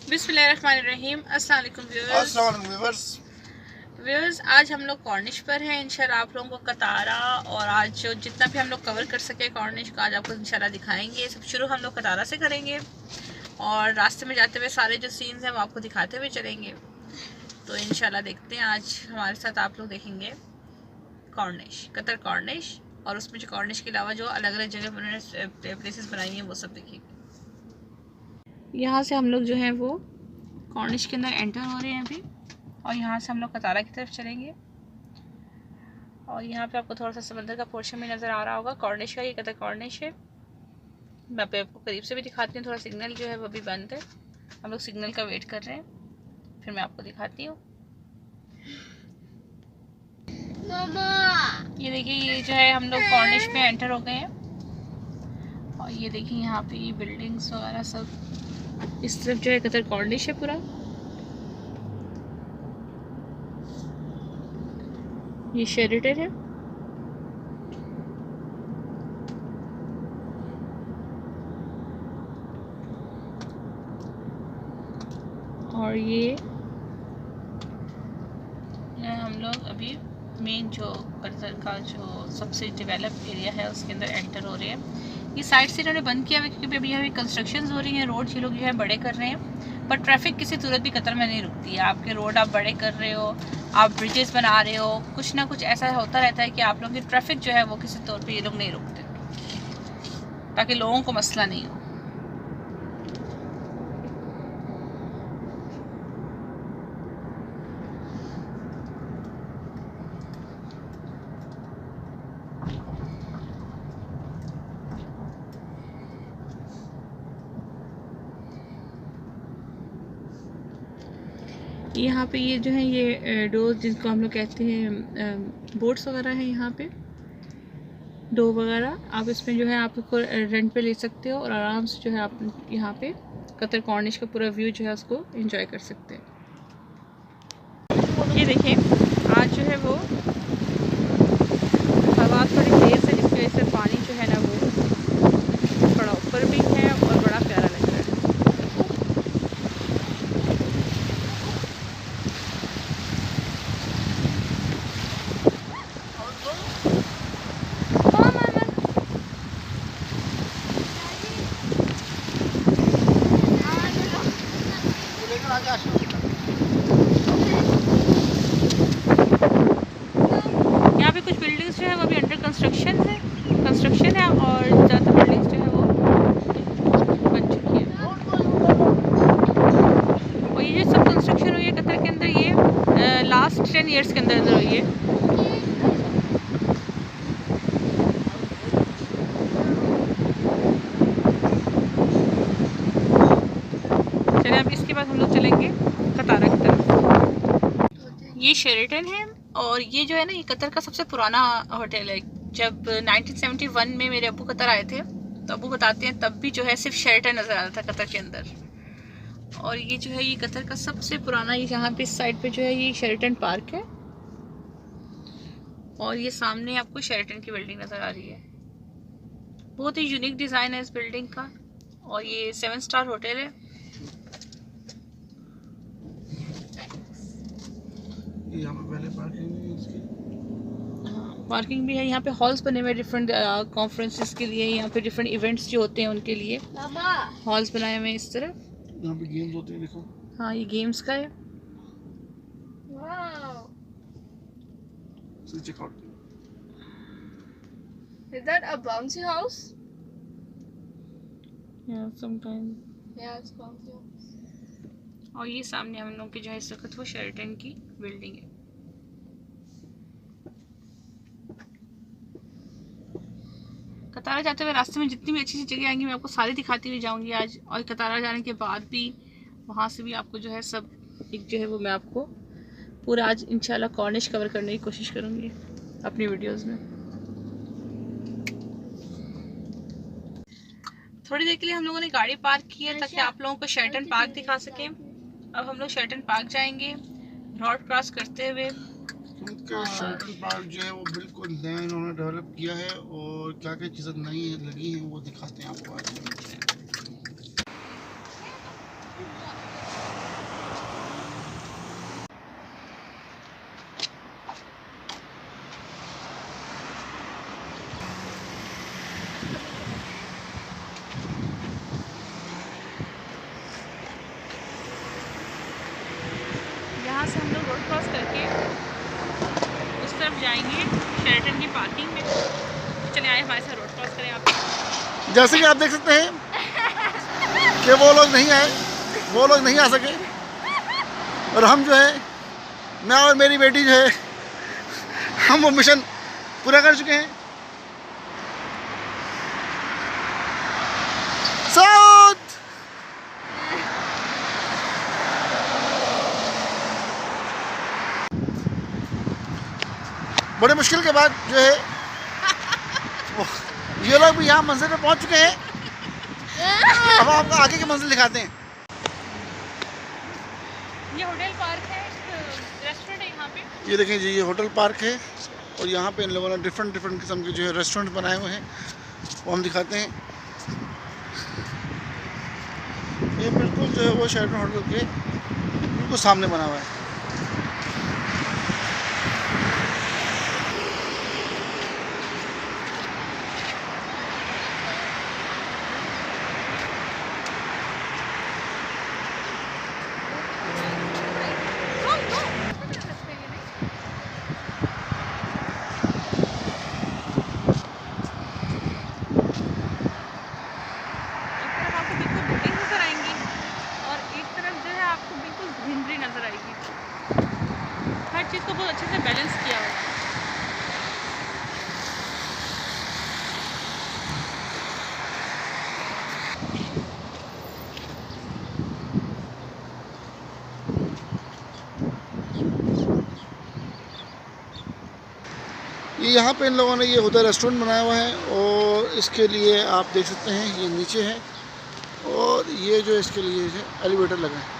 बिस्मिल्लाहिर्रहमानिर्रहीम। अस्सलाम वालेकुम व्यूअर्स। आज हम लोग कॉर्निश पर हैं। इंशाल्लाह आप लोगों को कतारा और आज जो जितना भी हम लोग कवर कर सके कॉर्निश का आज आपको इंशाल्लाह दिखाएंगे। सब शुरू हम लोग कतारा से करेंगे और रास्ते में जाते हुए सारे जो सीन्स हैं वो आपको दिखाते हुए चलेंगे। तो इंशाल्लाह देखते हैं आज हमारे साथ आप लोग देखेंगे कॉर्निश, कतर कॉर्निश, और उसमें जो कॉर्निश के अलावा जो अलग अलग जगह उन्होंने प्लेसेस बनाई हैं वो सब देखेंगे। यहाँ से हम लोग जो है वो कॉर्निश के अंदर एंटर हो रहे हैं अभी, और यहाँ से हम लोग कतारा की तरफ चलेंगे। और यहाँ पे आपको थोड़ा सा समंदर का पोर्शन भी नज़र आ रहा होगा कॉर्निश का। ये कतर कॉर्निश है। मैं आपको करीब से भी दिखाती हूँ। थोड़ा सिग्नल जो है वो भी बंद है, हम लोग सिग्नल का वेट कर रहे हैं, फिर मैं आपको दिखाती हूँ। ये देखिए, ये जो है हम लोग कॉर्निश में एंटर हो गए हैं। और ये देखिए यहाँ पे ये बिल्डिंग्स वगैरह सब, इस तरफ जो है कतर कॉर्निश है पूरा। ये शेरेटन है। और ये हम लोग अभी मेन जो कतर का जो सबसे डेवलप एरिया है उसके अंदर एंटर हो रहे हैं। ये साइड से इन्होंने बंद किया हुआ क्योंकि अभी यहाँ कंस्ट्रक्शंस हो रही हैं, रोड ये लोग जो है बड़े कर रहे हैं। पर ट्रैफिक किसी सूरत भी कतर में नहीं रुकती है। आपके रोड आप बड़े कर रहे हो, आप ब्रिजेस बना रहे हो, कुछ ना कुछ ऐसा होता रहता है कि आप लोगों की ट्रैफिक जो है वो किसी तौर पे ये लोग नहीं रुकते, ताकि लोगों को मसला नहीं हो। यहाँ पे ये जो है ये डोर जिनको हम लोग कहते हैं बोट्स वगैरह हैं। यहाँ पे डो वगैरह आप इसमें जो है आप इसको रेंट पे ले सकते हो और आराम से जो है आप यहाँ पे कतर कॉर्निश का पूरा व्यू जो है उसको एंजॉय कर सकते हैं। ये देखिए आज जो है वो हवा थोड़ी तेज़ है, जिसकी वजह से पानी जो है ना वो थोड़ा ऊपर भी है और बड़ा प्यारा लग रहा है। यहाँ पे कुछ बिल्डिंग्स जो है वो अभी अंडर कंस्ट्रक्शन है और ज़्यादा बिल्डिंग्स जो है वो बन चुकी है। और ये जो सब कंस्ट्रक्शन हुई है कतर के अंदर, ये लास्ट 10 ईयर्स के अंदर हुई है। चलिए अब इसके बाद हम लोग चलेंगे कतारा की तरफ। ये शेरेटन है और ये जो है ना ये कतर का सबसे पुराना होटल है। जब 1971 में मेरे अब्बू कतर आए थे तो अब्बू बताते हैं तब भी जो है सिर्फ शेरेटन नज़र आता था कतर के अंदर। और ये जो है ये कतर का सबसे पुराना, ये यहाँ पे इस साइड पे जो है ये शेरेटन पार्क है। और ये सामने आपको शेरेटन की बिल्डिंग नज़र आ रही है। बहुत ही यूनिक डिज़ाइन है इस बिल्डिंग का। और ये 7 स्टार होटल है। यहाँ पे पहले पार्किंग है इसकी। हाँ, पार्किंग भी है। यहाँ पे हॉल्स बने हुए डिफरेंट कॉन्फ्रेंसेस के लिए, यहाँ पे डिफरेंट इवेंट्स जो होते हैं उनके लिए हॉल्स बनाए हुए हैं इस तरह। यहाँ पे गेम्स होते हैं, देखो। हाँ, ये गेम्स का है। Check out. Is that a bouncy house? Yeah, sometimes. Yeah, it's bouncy house. और ये सामने हम लोग की जो है इस वक्त वो शेरेटन की बिल्डिंग है। कतारा जाते हुए रास्ते में जितनी भी अच्छी अच्छी जगह आएंगी मैं आपको सारी दिखाती हुई जाऊंगी आज। और कतारा जाने के बाद भी वहाँ से भी आपको जो है सब एक जो है वो मैं आपको पूरा आज इंशाल्लाह कॉर्निश कवर करने की कोशिश करूँगी अपनी वीडियोज़ में। थोड़ी देर के लिए हम लोगों ने गाड़ी पार्क की है ताकि आप लोगों को शेरेटन पार्क दिखा सकें। अब हम लोग शेरेटन पार्क जाएंगे रोड क्रॉस करते हुए। शेरेटन पार्क जो है वो बिल्कुल नया इन्होंने डेवलप किया है और क्या क्या चीज़ें नई लगी हैं वो दिखाते हैं आपको आज। यहाँ से हम लोग रोड क्रॉस करके उस तरफ जाएंगे शेरटन की पार्किंग में। चले आए हमारे साथ, रोड क्रॉस करें आप। जैसे कि आप देख सकते हैं कि वो लोग नहीं आए, वो लोग नहीं आ सके, और हम जो है, मैं और मेरी बेटी जो है, हम वो मिशन पूरा कर चुके हैं। साउथ बड़े मुश्किल के बाद जो है ये लोग भी यहाँ मंजिल पे पहुँच चुके हैं। अब हम आपको आगे की मंजिल दिखाते हैं। ये होटल पार्क है, रेस्टोरेंट है यहाँ पे। ये देखें जी, ये होटल पार्क है और यहाँ पे इन लोगों ने डिफरेंट किस्म के जो है रेस्टोरेंट बनाए हुए हैं, वो हम दिखाते हैं। ये बिल्कुल जो है वो शेरटन होटल के बिल्कुल सामने बना हुआ है। नजर आएगी, हर चीज़ को बहुत अच्छे से बैलेंस किया हुआ है। ये यहाँ पे इन लोगों ने ये होटल रेस्टोरेंट बनाया हुआ है और इसके लिए आप देख सकते हैं ये नीचे है और ये जो इसके लिए है एलिवेटर लगा है।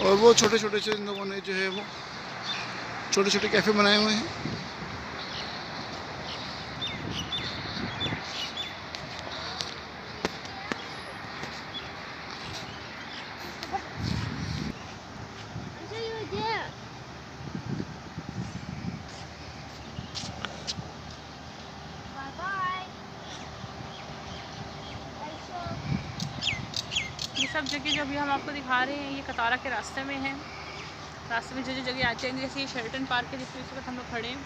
और वो छोटे छोटे से इन लोगों ने जो है वो छोटे छोटे कैफ़े बनाए हुए हैं। ये सब जगह जो अभी हम आपको दिखा रहे हैं ये कतारा के रास्ते में है। रास्ते में जो जो जगह आते हैं, जैसे ये शेरटन पार्क है जिसमें इस वक्त हम लोग खड़े हैं।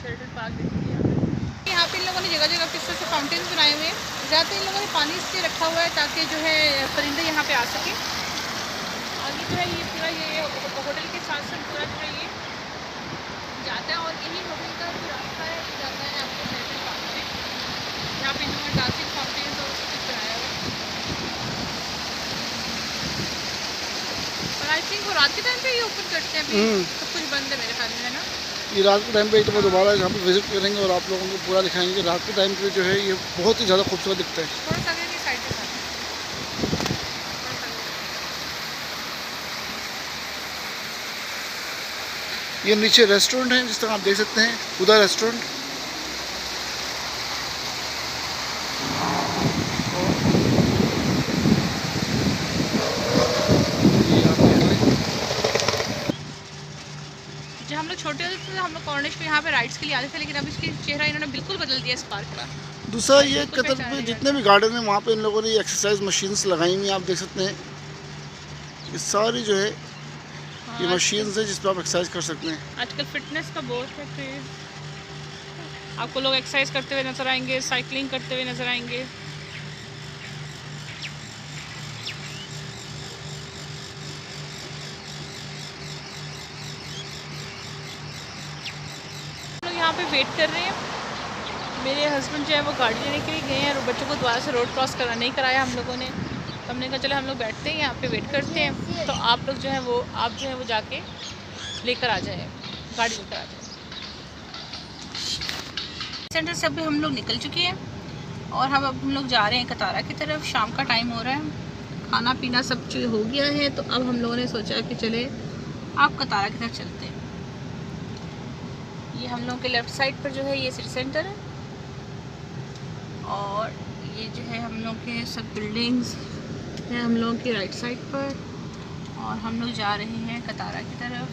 शेरटन पार्क देखिए यहाँ पे इन लोगों ने जगह जगह किस तरह से फाउंटेन्स बनाए हुए हैं। ज़्यादातर इन लोगों ने पानी इसलिए रखा हुआ है ताकि जो है परिंदे यहाँ पे आ सके। आगे जो है ये पूरा ये होटल के साथ साथ पूरा जो है ये जाता है और यही होटल का जो रास्ता है ये जाता है आपको शेरटन पार्क में, जहाँ पे इन लोगों ने डांसिंग फाउंटेन्स और सब कुछ बनाया हुआ है। आई थिंक वो रात के टाइम पे ही ओपन करते हैं, अभी सब कुछ बंद है मेरे ख्याल में, है ना। ये रात के टाइम पे एक दफ़ा दोबारा यहाँ पे विज़िट करेंगे और आप लोगों को पूरा दिखाएंगे कि रात के टाइम पे जो है ये बहुत ही ज़्यादा खूबसूरत दिखता है। थोड़ा सा आगे की साइड पे था। ये नीचे रेस्टोरेंट है जिस तरह आप देख सकते हैं, उधर रेस्टोरेंट। जब हम लोग छोटे होते थे हम लोग कॉर्निश पे यहाँ पे राइड्स के लिए आते थे, लेकिन अब इसकी चेहरा इन्होंने बिल्कुल बदल दिया इस पार्क का। दूसरा ये कतर पे जितने भी गार्डन हैं वहाँ पे इन लोगों ने ये एक्सरसाइज मशीन्स लगाई हुई हैं, आप देख सकते हैं। ये सारी जो है ये मशीन्स है जिस पर आप एक्सरसाइज कर सकते हैं। आजकल फिटनेस का बहुत है क्रेज। आपको लोग एक्सरसाइज करते हुए नजर आएंगे, साइकिलिंग करते हुए नजर आएंगे। लोग यहाँ पे वेट कर रहे हैं। मेरे हस्बैंड जो है वो गाड़ी लेने के लिए गए हैं और बच्चों को दोबारा से रोड क्रॉस करना नहीं कराया हम लोगों ने। तो हमने कहा चलो हम लोग बैठते हैं यहाँ पे वेट करते हैं, तो आप लोग जो है वो जाके लेकर आ जाए, गाड़ी लेकर आ जाए। सेंटर से अभी हम लोग निकल चुके हैं और अब हम लोग जा रहे हैं कतारा की तरफ। शाम का टाइम हो रहा है, खाना पीना सब चीज़ हो गया है, तो अब हम लोगों ने सोचा कि चले आप कतारा की तरफ चलते हैं। ये हम लोगों के लेफ़्ट साइड पर जो है ये सिटी सेंटर है और ये जो है हम लोग के सब बिल्डिंग्स हैं हम लोगों की राइट साइड पर, और हम लोग जा रहे हैं कतारा की तरफ।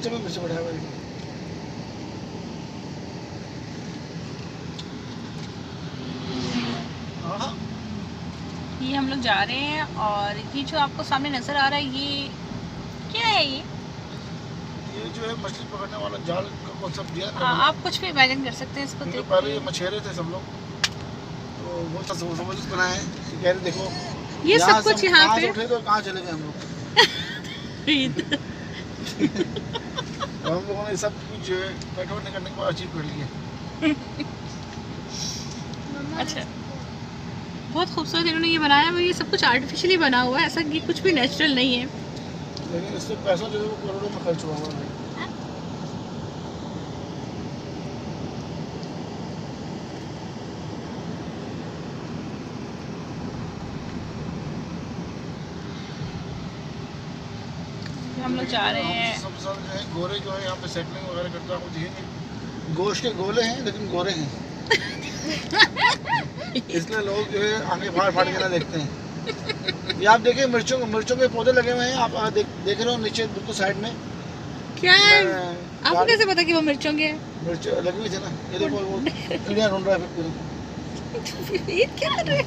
बच्चे में मिर्च बढ़ाया हुआ है। हाँ, ये हम लोग जा रहे हैं और ये जो आपको सामने नजर आ रहा है ये क्या है? ये जो है मछली पकड़ने वाला जाल का कॉन्सेप्ट दिया है। आप कुछ भी इमेजिन कर सकते हैं इसको उनके देख पहले ये मछेरे थे सब लोग, तो वो समझ बनाए हैं कि कह रहे देखो ये सब कुछ यहाँ कहाँ पे से उठे तो कहाँ चले गए हम लोग। तो हम लोगों ने सब कुछ जो है पेट्रोल निकलने के बाद अचीव कर लिया। अच्छा, बहुत खूबसूरत इन्होंने ये बनाया हुआ। ये सब कुछ आर्टिफिशियली बना हुआ है, ऐसा कि कुछ भी नेचुरल नहीं है। लेकिन इससे पैसा जो है वो करोड़ों में खर्च हुआ है। हम लोग जा रहे हैं। सबसे ज्यादा जो है गोरे जो है यहाँ पे सेटलिंग वगैरह करता है, दिखेंगे गोश्त के गोले हैं लेकिन गोरे हैं। इसलिए लोग जो है आगे फाड़ फाड़ के ना देखते हैं। ये आप देखिए मिर्चों के पौधे लगे हुए हैं, आप देख रहे हो नीचे बिल्कुल साइड में। क्या है? आपको कैसे पता कि वो मिर्चों के मिर्च लगी हुई थी ना? ये देखो वो कीड़ा ढूंढ रहा है फिर। ये क्या कर रहे हैं?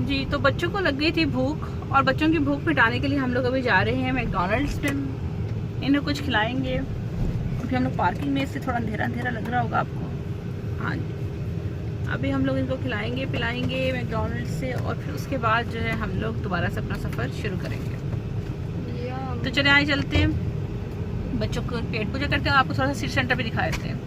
जी, तो बच्चों को लग गई थी भूख और बच्चों की भूख मिटाने के लिए हम लोग अभी जा रहे हैं मैकडॉनल्ड्स में। इन्हें कुछ खिलाएंगे। अभी हम लोग पार्किंग में, इससे थोड़ा अंधेरा अंधेरा लग रहा होगा आपको। हाँ जी, अभी हम लोग इनको खिलाएंगे पिलाएंगे मैकडॉनल्ड्स से और फिर उसके बाद जो है हम लोग दोबारा से अपना सफ़र शुरू करेंगे। तो चले आए चलते हैं, बच्चों को पेट पूजा करते हैं। आपको थोड़ा सा सिटी सेंटर भी दिखा देते हैं।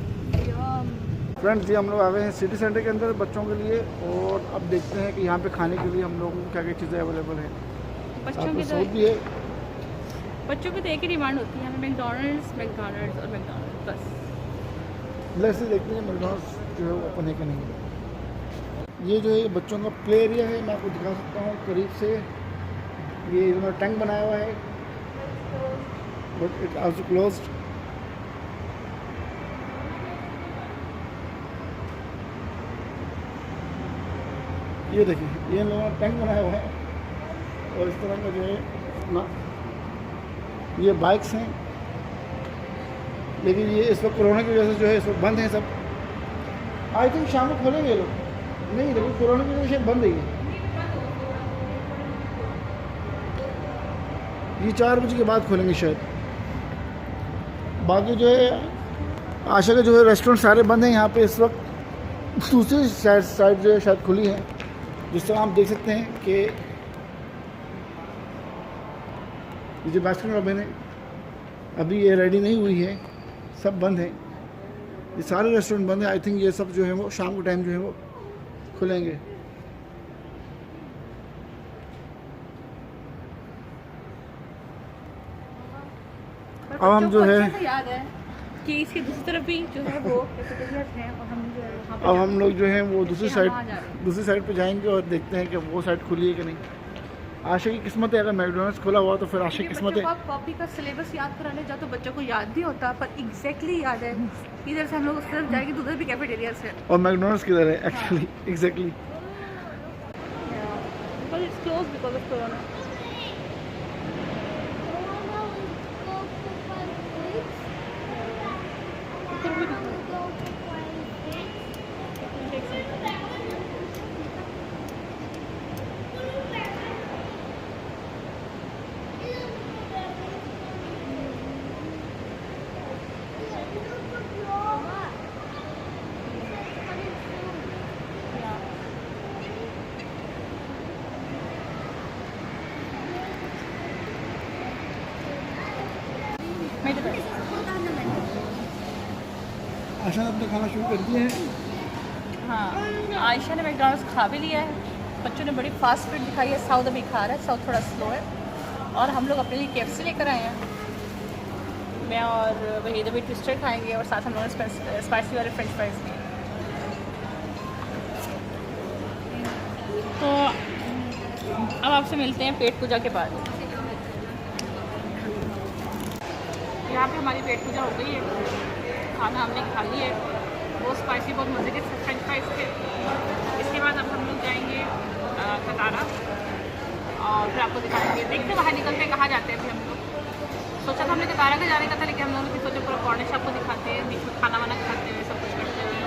फ्रेंड्स, ये हम लोग आ गए हैं सिटी सेंटर के अंदर बच्चों के लिए, और अब देखते हैं कि यहाँ पे खाने के लिए हम लोगों को क्या क्या चीज़ें अवेलेबल है। बच्चों की सूप भी है। बच्चों की तो एक ही डिमांड होती है, हमें मैकडॉनल्ड्स और मैकडॉनल्ड्स बस। जैसे देखते हैं मैकडॉनल्ड्स जो है वो ओपन है कि नहीं। ये जो है बच्चों का प्ले एरिया है, मैं आपको दिखा सकता हूँ करीब से। ये इन्होंने टैंक बनाया हुआ है, बट इट आल्सो क्लोज्ड। ये देखिए, ये इन लोगों ने टैंक बनाया हुआ है और इस तरह का जो है ना, ये बाइक्स हैं, लेकिन ये इस वक्त कोरोना की वजह से जो है इस वक्त बंद है सब। आई थिंक शाम को खोलेंगे ये लोग, नहीं लेकिन कोरोना की वजह से बंद है ये 4 बजे के बाद खोलेंगे शायद। बाकी जो है आशा के जो है रेस्टोरेंट सारे बंद हैं यहाँ पे इस वक्त। दूसरी साइड जो है शायद खुली है, जिस तरह आप देख सकते हैं कि ये जो बास्केट ओवन है अभी ये रेडी नहीं हुई है, सब बंद है। ये सारे रेस्टोरेंट बंद है। आई थिंक ये सब जो है वो शाम के टाइम जो है वो खुलेंगे। अब हम जो है याद है कि इसकी दूसरी तरफ भी जो है वो कैफेटेरियाज हैं और हम जो है वहाँ पे अब हम लोग जो है वो दूसरी हम वहाँ जा साइड पे जाएंगे और देखते हैं कि वो साइड खुली है कि नहीं। आशा की किस्मत है, अगर मैकडॉनल्ड्स खुला हुआ तो फिर आशा की किस्मत है। आप कॉपी का सिलेबस याद कराने जाओ तो बच्चों को याद नहीं होता, पर एग्जैक्टली याद है। इधर से हम लोग उस तरफ जाएंगे तो उधर भी कैफेटेरियाज है और मैकडॉनल्ड्स किधर है actually exactly. Because it's close because of corona. Asha ने अपना खाना शुरू कर दिया है। हाँ, आयशा ने मैकडॉनल्ड्स खा भी लिया है। बच्चों ने बड़ी फास्ट फूड दिखाई है। साउथ अभी खा रहा है, साउथ थोड़ा स्लो है। और हम लोग अपने लिए KFC लेकर आए हैं। मैं और वहीद अभी ट्विस्टर खाएंगे और साथ हम लोगों ने स्पाइसी वाले फ्रेंच फ्राइज लिए। तो अब आपसे मिलते हैं पेट पूजा के बाद। यहाँ पे हमारी पेट पूजा हो गई है, खाना हमने खा लिया है। वो स्पाइसी बहुत मज़े के फ्रेंच फ्राइज थे। इसके बाद अब हम लोग जाएंगे कतारा और फिर आपको दिखाएंगे। देखते हैं बाहर निकलते कहाँ जाते हैं। अभी हम लोग सोचा था हमने कतारा का जाने का था, लेकिन हम लोगों ने कॉर्निश आपको दिखाते हैं, बीच में खाना वाना खाते हुए सब कुछ करते हुए।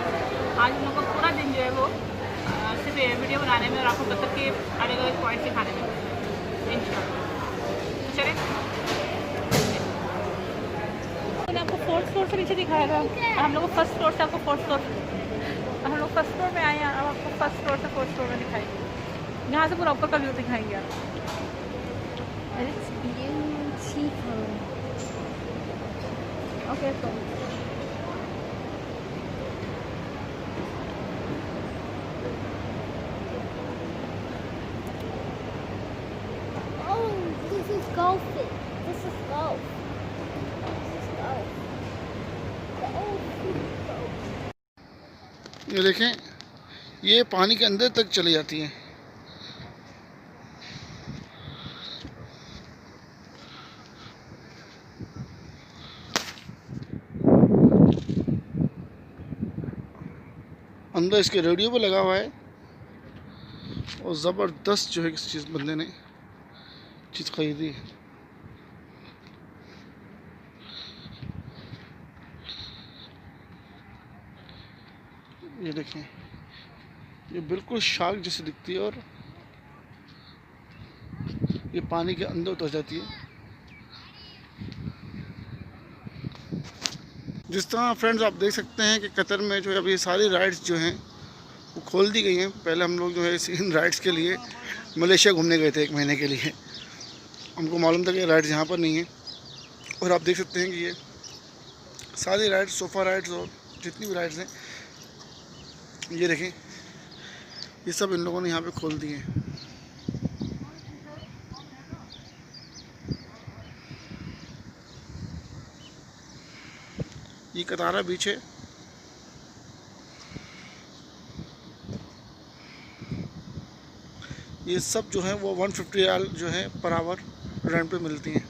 आज हम लोग का पूरा दिन जो है वो सिर्फ वीडियो बनाने में और आपको मतलब कि अलग अलग पॉइंट दिखाने में इंशाल्लाह। चले मैंने आपको 4th फ्लोर से नीचे दिखाया था, हम लोग को 1st फ्लोर से आपको 4th फ्लोर, हम लोग 1st फ्लोर में आए हैं, अब आपको 1st फ्लोर से 4th फ्लोर में दिखाएंगे। यहाँ से पूरा ऊपर का व्यू दिखाएंगे आप। It's beautiful. ओके तो Oh, this is golfing. This is golf. This is golf. Golf. ये देखें, ये पानी के अंदर तक चली जाती हैं। अंदर इसके रेडियो पे लगा हुआ है और ज़बरदस्त जो है किसी चीज़ बंदे ने चीज़ खरीदी। ये देखें, ये बिल्कुल शार्क जैसी दिखती है और ये पानी के अंदर उतर जाती है। जिस तरह फ्रेंड्स आप देख सकते हैं कि कतर में जो है अभी सारी राइड्स जो हैं वो खोल दी गई हैं। पहले हम लोग जो है इन राइड्स के लिए मलेशिया घूमने गए थे 1 महीने के लिए, हमको मालूम था कि राइड्स यहाँ पर नहीं है। और आप देख सकते हैं कि ये सारी राइड्स, सोफ़ा राइड्स और जितनी भी राइड्स हैं, ये देखें, ये सब इन लोगों ने यहाँ पे खोल दिए हैं। ये कतारा बीच है। ये सब जो है वो 150 रियाल जो है पर आवर रेंट पे मिलती हैं।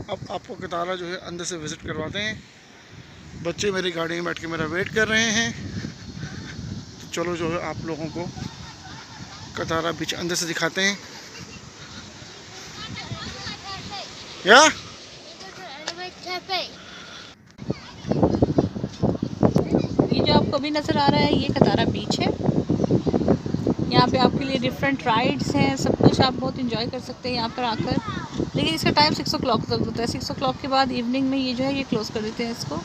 अब आपको कतारा जो है अंदर से विज़िट करवाते हैं। बच्चे मेरी गाड़ी में बैठ के मेरा वेट कर रहे हैं, तो चलो जो है आप लोगों को कतारा बीच अंदर से दिखाते हैं। या ये जो आपको अभी नज़र आ रहा है ये कतारा बीच है। यहाँ पे आपके लिए डिफरेंट राइड्स हैं, सब कुछ आप बहुत इंजॉय कर सकते हैं यहाँ पर आकर। लेकिन इसका टाइम 6 o'clock तक होता है। 6 o'clock के बाद इवनिंग में ये जो है ये क्लोज़ कर देते हैं इसको।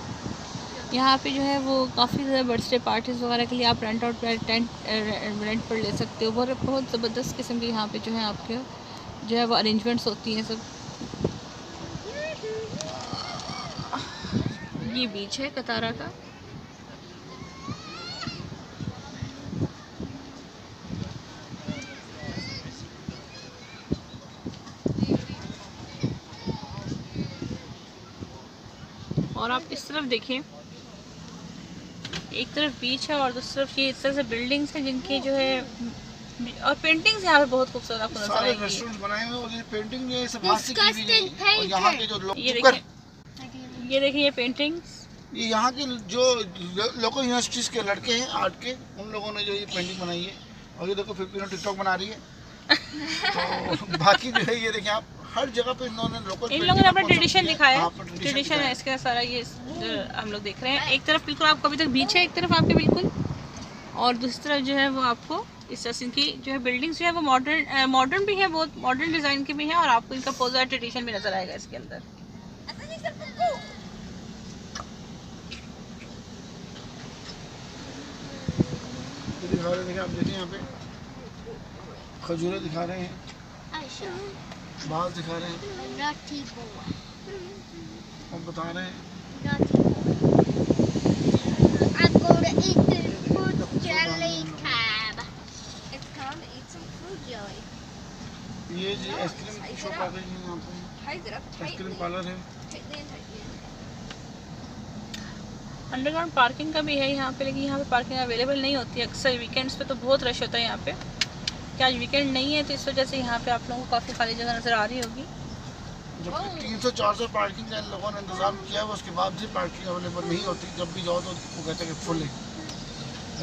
यहाँ पे जो है वो काफ़ी ज़्यादा बर्थडे पार्टीज़ वगैरह के लिए आप रेंट पर ले सकते हो। बहुत ज़बरदस्त किस्म के यहाँ पे जो है आपके जो है वो अरेंजमेंट्स होती हैं सब। ये बीच है कतारा का। और आप इस तरफ देखें, एक तरफ बीच है और दूसरी तरफ ये इस तरह से बिल्डिंग्स हैं जिनकी जो है और पेंटिंग्स यहाँ पे बहुत खूबसूरत आपको नजर आएंगी। रेस्टोरेंट्स बनाए हुए और ये पेंटिंग ये सब हाथ से की हुई है। और यहाँ के जो लोग ये देखिए ये पेंटिंग्स, ये यहाँ के जो लोकल यूनिवर्सिटीज़ के लड़के हैं आर्ट के, उन लोगों ने जो ये पेंटिंग बनाई है। और ये देखो फिलिपिनो टिकटॉक बना रही है। तो बाकी जो है ये देखें आप, हर जगह पे इन्होंने लोकल, इन लोगों ने अपना ट्रेडिशन दिखाया। ट्रेडिशन है इसका सारा, ये हम लोग देख रहे हैं। एक तरफ बिल्कुल आपको अभी तक बीच है, एक तरफ आपके बिल्कुल, और दूसरी तरफ जो है वो आपको इस तरह की जो है बिल्डिंग्स जो है वो मॉडर्न भी है, बहुत मॉडर्न डिज़ाइन की भी है। और आपको इनका पोज़र ट्रेडिशन भी नज़र आएगा इसके अंदर। दिखा रहे हैं, आप देखें यहाँ पे खजूरें दिखा रहे हैं, बाल दिखा रहे हैं और बता रहे हैं ये जी आइसक्रीम की शॉप आ गई है। यहाँ पे आइसक्रीम पार्लर है। अंडरग्राउंड पार्किंग का भी है यहाँ पे, लेकिन यहाँ पे पार्किंग अवेलेबल नहीं होती है। अक्सर वीकेंड्स पे तो बहुत रश होता है यहाँ पे। क्या आज वीकेंड नहीं है तो इस वजह से यहाँ पे आप लोगों को काफ़ी खाली जगह नज़र आ रही होगी। जब 300-400 पार्किंग का इन लोगों ने इंतज़ाम किया है, उसके बाद भी पार्किंग अवेलेबल नहीं होती। जब भी जाओ तो वो कहते हैं कि फुल है,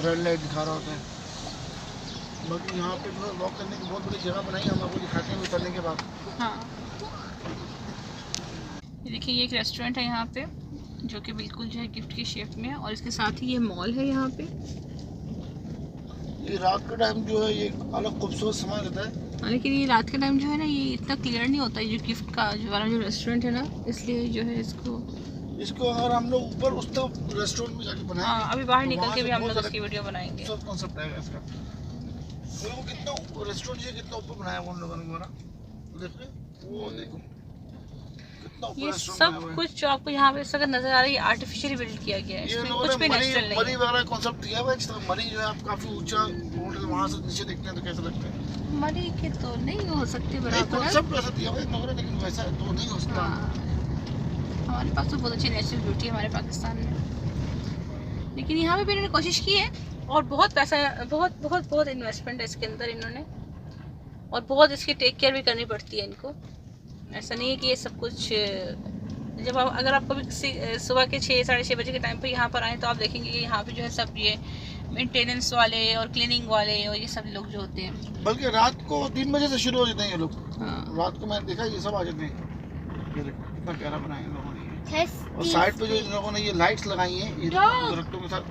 रेड लाइट दिखा रहा होता है। बाकी यहाँ पे जो है वॉक करने की बहुत बड़ी जगह बनाई, हम आपको दिखाते हैं उतरने के बाद। हाँ, ये देखिए, ये एक रेस्टोरेंट है यहाँ पे जो कि बिल्कुल जो है गिफ्ट की शेप में है, और इसके साथ ही ये मॉल है यहाँ पे। ये रात के टाइम जो है ये अलग खूबसूरत समा रहता है, लेकिन ये रात के टाइम जो है ना, ये इतना क्लियर नहीं होता, ये जो गिफ्ट का जो वाला जो रेस्टोरेंट है ना, इसलिए जो है इसको अगर हम लोग ऊपर उस तरफ रेस्टोरेंट में जाके बनाएंगे। हाँ, अभी बाहर निकल के भी हम लोग बहुत इसकी वीडियो बनाएंगे। सब कॉन्सेप्ट आएगा इसका। वो कितना रेस्टोरेंट ये कितना ऊपर बनाया हुआ उन लोगों ने, देखिए वो देखो कितना ऊपर ये रेस्टोरेंट सब बनाया हुआ है। कुछ जो आपको यहाँ पे इस वक्त नजर आ रही है, आर्टिफिशियली बिल्ड किया गया है, ये इसमें लोगों कुछ भी ने नेचुरल नहीं मरी है। वगैरह कॉन्सेप्ट दिया हुआ है, जिस तरह मरी जो है आप काफी ऊंचा होटल, वहाँ से नीचे देखते हैं तो कैसा लगता है। मरी के तो नहीं हो सकते बराबर, कॉन्सेप्ट वैसा दिया हुआ है इन लोगों ने, लेकिन वैसा तो नहीं हो सकता। हाँ, हमारे पास तो बहुत अच्छी नेचुरल ब्यूटी है हमारे पाकिस्तान में, लेकिन यहाँ पे भी इन्होंने कोशिश की है, और बहुत पैसा, बहुत बहुत बहुत इन्वेस्टमेंट है इसके अंदर इन्होंने, और बहुत इसकी टेक केयर भी करनी पड़ती है इनको। ऐसा नहीं है कि ये सब कुछ, जब आप अगर आप कभी सुबह के 6 साढ़े 6 बजे के टाइम पे यहाँ पर आएँ तो आप देखेंगे कि यहाँ पे जो है सब ये मेंटेनेंस वाले और क्लीनिंग वाले और ये सब लोग जो होते हैं, बल्कि रात को 3 बजे से शुरू हो जाते हैं ये लोग। हाँ, रात को मैंने देखा ये सब आ जाते हैं। ये देखो कितना प्यारा बनाया इन लोगों ने, और Testy. साइड पे जो इन लोगों ने ये लाइट्स लगाई हैं, ये दरख्तों के साथ,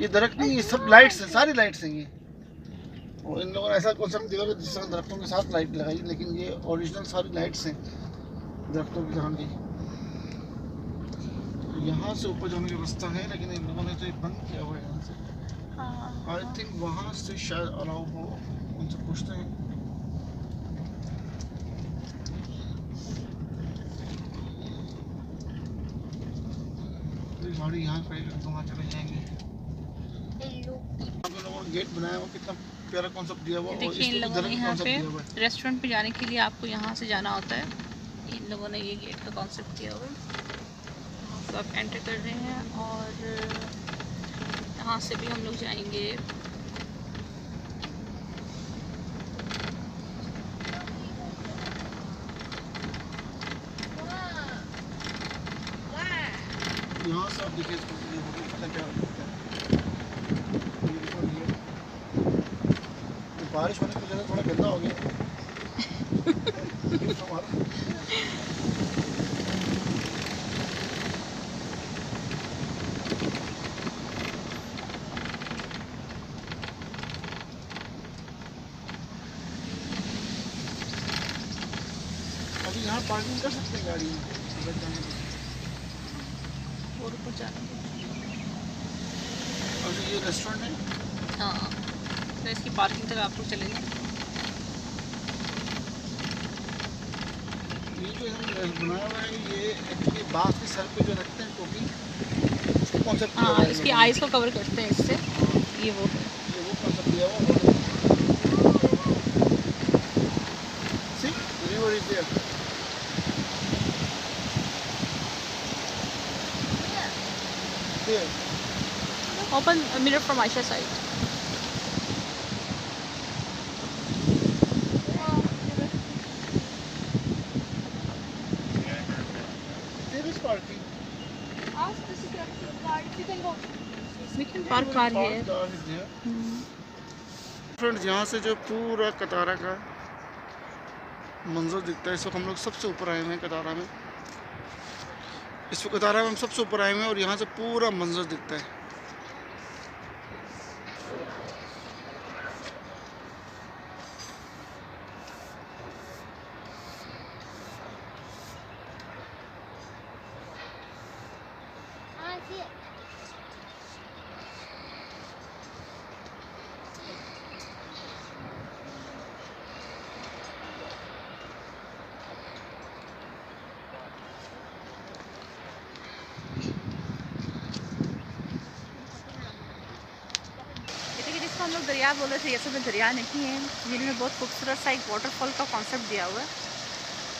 ये दरख्त नहीं, ये सब लाइट्स हैं, सारी लाइट्स हैं ये। और इन लोगों ने ऐसा कॉन्सेप्ट दिया कि जिस तरह दरख्तों के साथ लाइट लगाई, लेकिन ये ओरिजिनल सारी लाइट्स हैं दरख्तों की तरह की। यहाँ से ऊपर जाने का रास्ता है, लेकिन इन लोगों ने तो ये बंद किया हुआ है यहाँ से। आई थिंक वहाँ से शायद अलाउ हो, उनसे पूछते हैं। गाड़ी यहाँ खड़ी करके वहाँ चले जाएंगे। हम लोगों ने गेट बनाया हुआ, कितना प्यारा कॉन्सेप्ट दिया हुआ। देखिए इन लोगों ने यहाँ पे रेस्टोरेंट पे जाने के लिए आपको यहाँ से जाना होता है, इन लोगों ने ये गेट का कॉन्सेप्ट दिया हुआ है, तो आप एंटर कर रहे हैं, और यहाँ से भी हम लोग जाएंगे। यहाँ से आप देखिए इसको, ये होटल कितना प्यारा दिखता है। ये बारिश होने की वजह से थोड़ा गंदा हो गया हमारा। अभी यहाँ पार्किंग कर सकते हैं गाड़ी में, और ऊपर जाना है। और ये रेस्टोरेंट है। हाँ, तो इसकी पार्किंग तक आप लोग चलेंगे। ये जो हमने बनाया हुआ है, ये एक्चुअली बाँस के सर पे जो रखते हैं टोपी, उसको कॉन्सेप्ट दिया हुआ हाँ, है इसकी इन लोगों ने। आइज़ को कवर करते हैं इससे, ये वो है। ये वो कॉन्सेप्ट दिया हुआ है। See, the river is there. There. Open a mirror from Aisha side. There is parking. Ask the security guard if you can go. We can park car here. Car is there. Friends, यहाँ से जो पूरा कतारा का मंजर दिखता है, इस वक्त हम लोग सबसे ऊपर आए हुए हैं कतारा में। इस वक्त कतारा में हम सबसे ऊपर आए हुए हैं और यहाँ से पूरा मंजर दिखता है। I see it. जिसको हम लोग दरिया बोल रहे थे, ये सब दरिया नहीं है, जिन्होंने बहुत खूबसूरत सा एक वाटरफॉल का कॉन्सेप्ट दिया हुआ है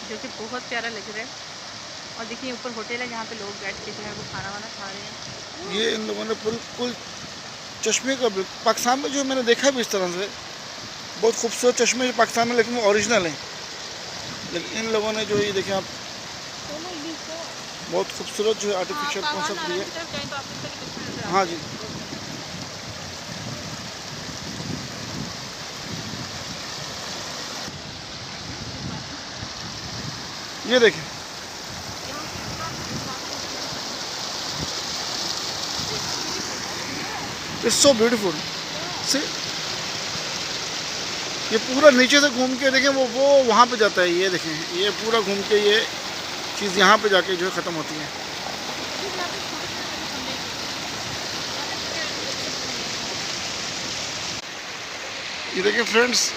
जो कि बहुत प्यारा लग रहा है। और देखिए ऊपर होटल है जहाँ पे लोग बैठ के जो है वो खाना वाना खा रहे हैं। ये इन लोगों ने बिल्कुल चश्मे का, पाकिस्तान में जो मैंने देखा भी इस तरह से बहुत खूबसूरत चश्मे पाकिस्तान में, लेकिन वो ओरिजिनल हैं। लेकिन इन लोगों ने जो ये देखें आप, बहुत खूबसूरत जो है आर्टिफिशियल कॉन्सेप्ट दिया। हाँ जी, ये देखें, इट्स सो ब्यूटीफुल। ये पूरा नीचे से घूम के देखें, वो वहाँ पे जाता है। ये देखें, ये पूरा घूम के ये चीज़ यहाँ पे जाके जो है ख़त्म होती है। ये देखें फ्रेंड्स,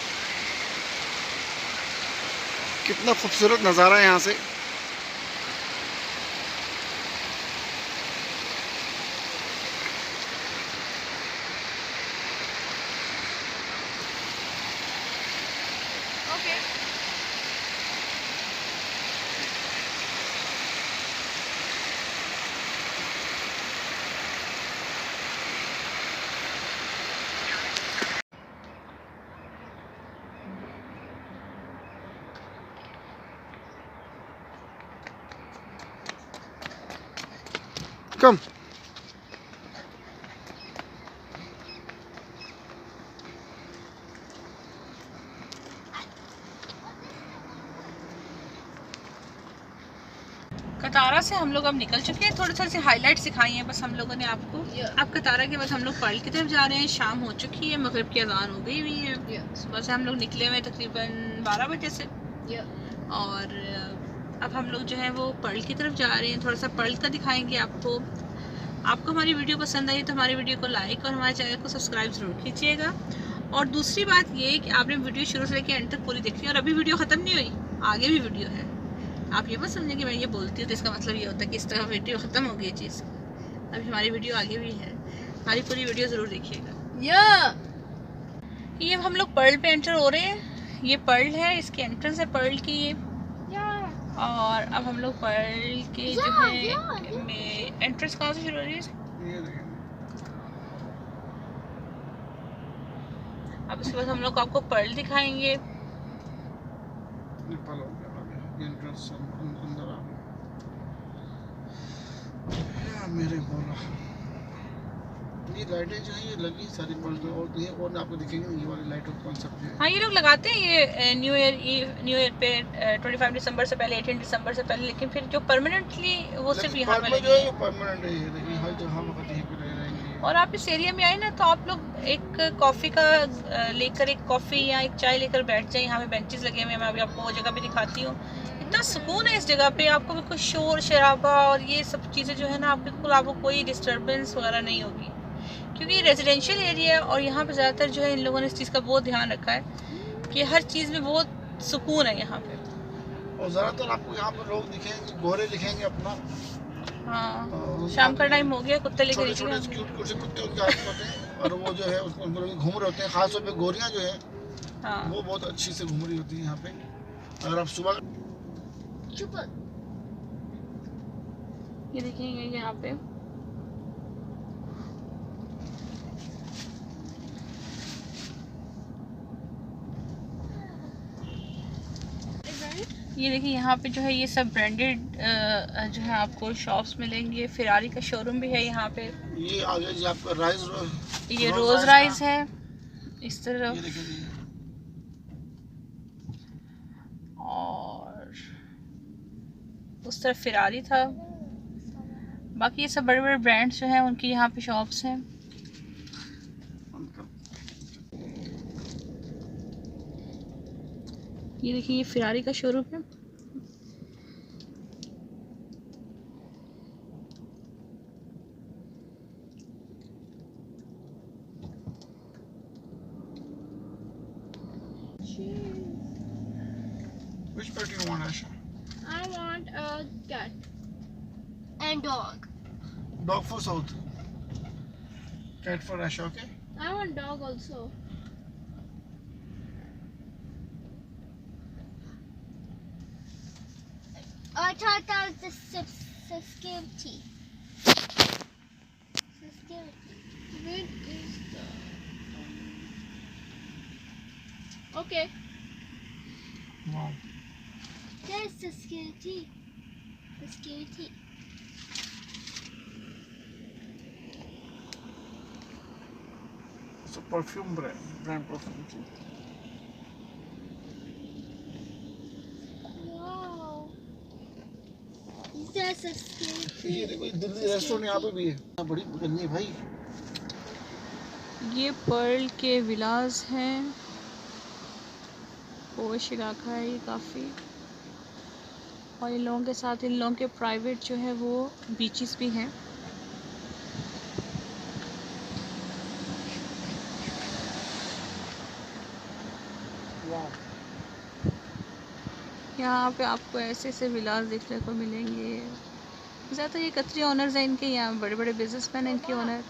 कितना खूबसूरत नज़ारा है यहाँ से। कम कतारा से हम लोग अब निकल चुके हैं। थोड़ी थोड़ी सी हाइलाइट्स दिखाई हैं बस हम लोगों ने आपको। अब कतारा के बाद हम लोग पर्ल की तरफ जा रहे हैं। शाम हो चुकी है, मगरिब की अजान हो गई हुई है। सुबह से हम लोग निकले हुए तकरीबन 12 बजे से। और अब हम लोग जो है वो पर्ल की तरफ जा रहे हैं। थोड़ा सा पर्ल का दिखाएंगे आपको। आपको हमारी वीडियो पसंद आई तो हमारी वीडियो को लाइक और हमारे चैनल को सब्सक्राइब ज़रूर कीजिएगा। और दूसरी बात ये कि आपने वीडियो शुरू से लेकर एंड तक पूरी देखी और अभी वीडियो ख़त्म नहीं हुई, आगे भी वीडियो है। आप ये मत समझें कि मैं ये बोलती हूँ तो इसका मतलब ये होता है कि इस तरह वीडियो ख़त्म हो गई चीज़। अभी हमारी वीडियो आगे भी है, हमारी पूरी वीडियो ज़रूर देखिएगा। ये हम लोग पर्ल पे एंटर हो रहे हैं। ये पर्ल है, इसकी एंट्रेंस है पर्ल की ये। और अब हम लोग पर्ल के जो है में एंट्रेंस कहाँ से शुरू हो रही है। अब उसके बाद हम लोग आपको पर्ल दिखाएंगे। मेरे बोला ये लाइटें जो है ये लगी सारी पर्ल और ये और आपको दिखेंगे ये वाली लाइट और कॉन्सेप्ट है। हाँ, ये लोग लगाते हैं ये न्यू ईयर पे 25 दिसंबर से पहले, 18 दिसंबर से पहले। लेकिन फिर जो परमानेंटली वो सिर्फ यहाँ पे लगी है। परमानेंट है ये हर जगह वक्त यहीं पे रहेंगे। और आप इस एरिया में आए ना तो आप लोग एक कॉफ़ी का लेकर, एक कॉफ़ी या एक चाय लेकर बैठ जाए। यहाँ पे बेंचेस लगे हुए हैं, मैं अभी आपको वो जगह भी दिखाती हूँ। इतना सुकून है इस जगह पे, आपको बिल्कुल शोर शराबा और ये सब चीज़ें जो है ना, आप बिल्कुल आपको कोई डिस्टर्बेंस वगैरह नहीं होगी, क्योंकि ये रेजिडेंशियल एरिया है। और यहाँ पे ज़्यादातर जो है इन लोगों ने इस चीज़ का बहुत ध्यान रखा है कि हर चीज़ में बहुत सुकून है यहाँ पे। और ज़्यादातर आपको यहाँ पे लोग दिखेंगे, गोरे दिखेंगे अपना। हाँ, शाम का टाइम हो गया, कुत्ते लेके छोटे क्यूट से कुत्ते उनके हाथ में होते हैं और वो जो है उसको घूम रहे होते हैं। खासतौर पे गोरियाँ जो है हाँ, वो बहुत अच्छी से घूम रही होती हैं यहाँ पे। अगर आप सुबह ये देखेंगे यहाँ पे ये देखिए यहाँ पे जो है ये सब ब्रांडेड जो है आपको शॉप्स मिलेंगे। फेरारी का शोरूम भी है यहाँ पे। ये आगे जी आपका ये रोज राइस है इस तरफ, और उस तरफ फेरारी था। बाकी ये सब बड़े बड़े ब्रांड्स जो हैं उनकी यहाँ पे शॉप्स हैं। ये देखिए ये फेरारी का शोरूम है। Which pet do you want, Asha? I want a cat and dog. Dog for South. Cat for Asha, okay? I want dog also. I thought that was the security. Where is the? Okay. Wow. There's the security. The security. It's a perfume brand perfume. Wow. ये देखो Delhi restaurant यहाँ पे भी है, बड़ी गन्नी है भाई। ये पर्ल के विलास हैं, पोश इलाका है ये काफ़ी, और इन लोगों के साथ इन लोगों के प्राइवेट जो है वो बीचेस भी हैं। यहाँ पे आपको ऐसे ऐसे विलास देखने को मिलेंगे। ज़्यादातर ये कतरी ओनर्स हैं इनके, यहाँ बड़े बड़े बिजनेसमैन हैं इनके owner.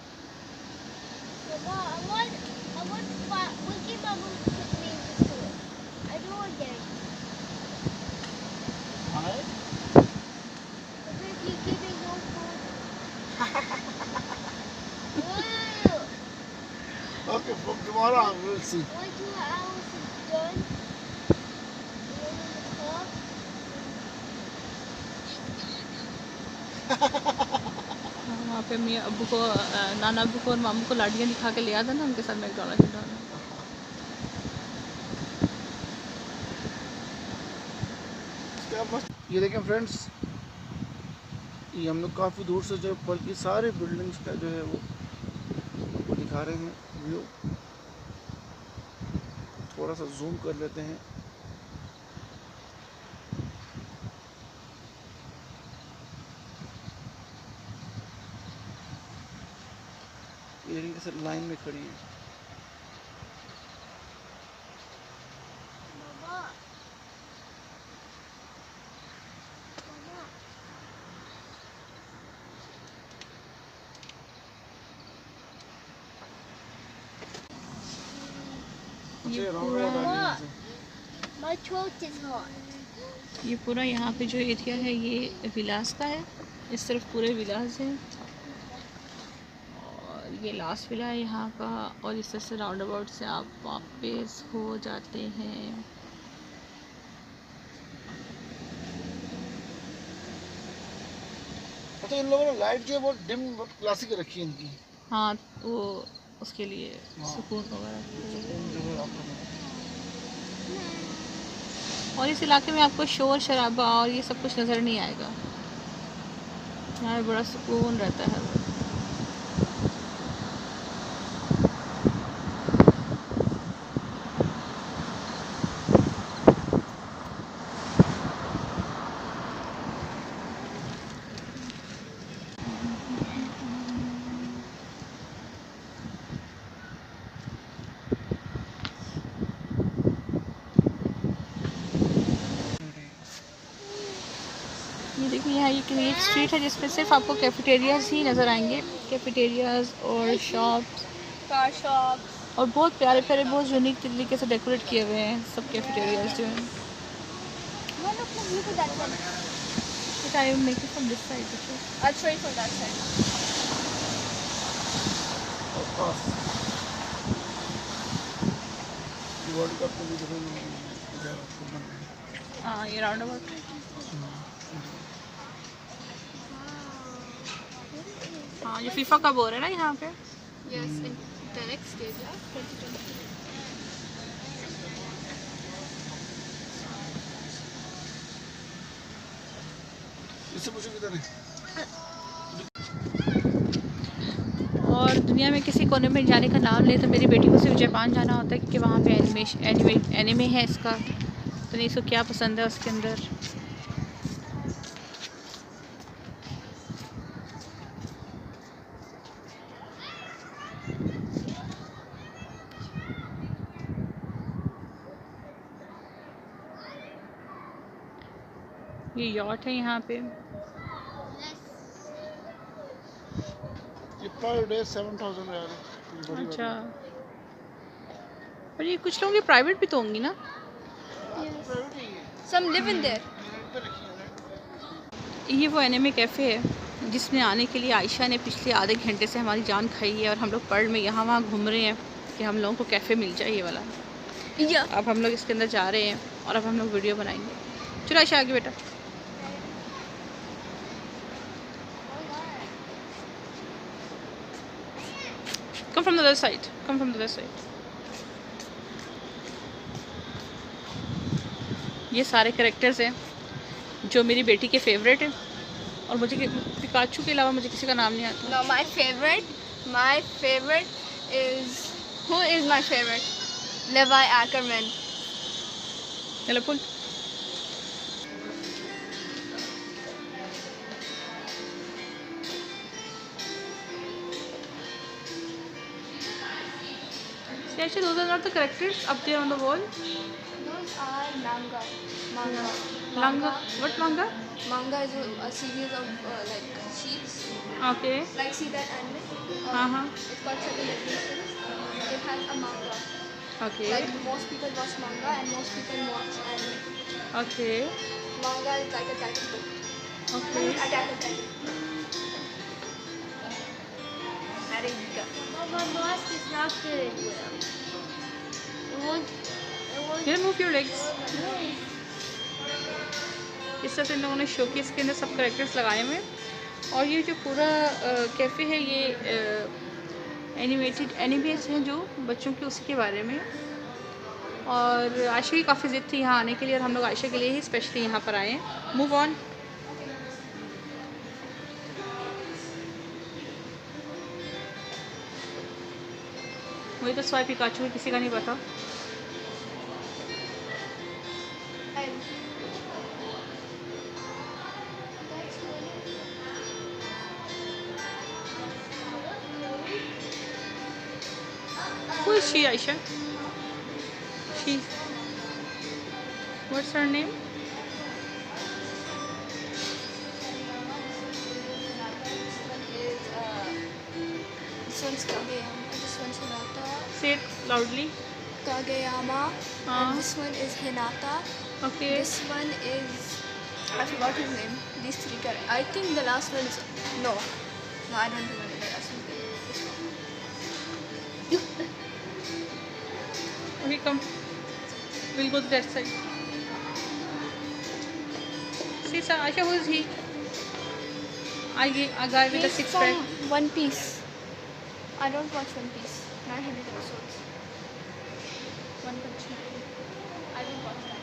Okay, from tomorrow we'll see. वहाँ पे मैं अब्बू को, नाना अब्बू को और मामू को लाड़ियाँ दिखा के ले आता ना, उनके साथ मैकडॉनल्ड खिलाना। ये देखें फ्रेंड्स, ये हम लोग काफ़ी दूर से जो पर्ल की सारे बिल्डिंग्स का जो है वो आपको दिखा रहे हैं व्यू। थोड़ा सा जूम कर लेते हैं। ये जैसे लाइन में खड़ी है। My throat is hot. ये पूरा यहाँ पे जो एरिया है ये विलास का है, इस तरफ पूरे विलास हैं, और ये लास्ट विला है यहाँ का, और इस तरह से राउंड अबाउट से आप वापस हो जाते हैं। अच्छा, इन लोगों ने लाइट जो है बहुत डिम, बहुत क्लासिक रखी है इनकी। हाँ, वो उसके लिए सुकून वगैरह। और इस इलाके में आपको शोर शराबा और ये सब कुछ नज़र नहीं आएगा, यहाँ पे बड़ा सुकून रहता है। ये देखिए यहाँ एक स्ट्रीट है जिसमें सिर्फ आपको कैफेटेरियाज ही नज़र आएंगे, कैफेटेरियाज और शॉप्स, कार शॉप्स, और बहुत प्यारे प्यारे, बहुत यूनिक तरीके से डेकोरेट किए हुए हैं सब कैफेटेरियाज जो हैं। I will make it from this side. Okay? I'll show you from that side. Of course. World cup को भी देखो हाँ, ये राउंड अबाउट। हाँ, ये फीफा का बोर है ना यहाँ पे। Yes, in the next stage, 2020. इससे पूछो किधर है। और दुनिया में किसी कोने में जाने का नाम ले तो मेरी बेटी को सिर्फ जापान जाना होता है, क्योंकि वहाँ पे एनिमे है इसका, तो नहीं इसको क्या पसंद है उसके अंदर। ये यॉट है यहाँ पे। ये पर डे 7,000 यार है। बड़ी अच्छा, और ये कुछ लोगों की प्राइवेट भी तो होंगी ना। Some live in there. ये वो एनिमे कैफ़े है जिसमें आने के लिए आयशा ने पिछले आधे घंटे से हमारी जान खाई है, और हम लोग पर्ल में यहाँ वहाँ घूम रहे हैं कि हम लोगों को कैफ़े मिल जाए ये वाला। अब हम लोग इसके अंदर जा रहे हैं और अब हम लोग वीडियो बनाएंगे। चलो आयशा आगे बेटा। Come from the other side. Come from the other side. ये सारे कैरेक्टर्स हैं जो मेरी बेटी के फेवरेट हैं, और मुझे पिकाचू के अलावा मुझे किसी का नाम नहीं आता। No, my favorite is, who is my favorite? Levi Ackerman. चलो पुल। Actually, those are not the characters up there on the wall. Those are manga. Manga. What manga? Manga is a series of like sheets. Okay. Like see that anime? It's called Seven Deadly Sins. It has a manga. Okay. Like most people watch manga and most people watch anime. Okay. Manga is like a title book. Okay. Attack on Titan. My mask is not good. Here, move your legs. इस तरह से इन लोगों ने showcase के अंदर सब characters लगाए हुए हैं। और ये जो पूरा कैफ़े है ये एनिमेटेड एनिमेस हैं जो बच्चों के उसी के बारे में। और आयशा की काफ़ी ज़िद थी यहाँ आने के लिए और हम लोग आयशा के लिए ही स्पेशली यहाँ पर आए हैं। Move on. मुझे तो स्वाई पिकाचू किसी का नहीं पता। Who is she, Aisha? She. What's her name? This one's Kageyama. This one's Hinata. Say it loudly. Kageyama. And this one is Hinata. Okay. This one is, I forgot his name. These three characters. I think the last one is no, I don't remember the last one. Okay, come. We'll go to that side. See, sir, Aisha, who is he? A guy with a He's six-pack. from One Piece. I don't watch One Piece. 900 episodes. One Punch Man. I don't watch that.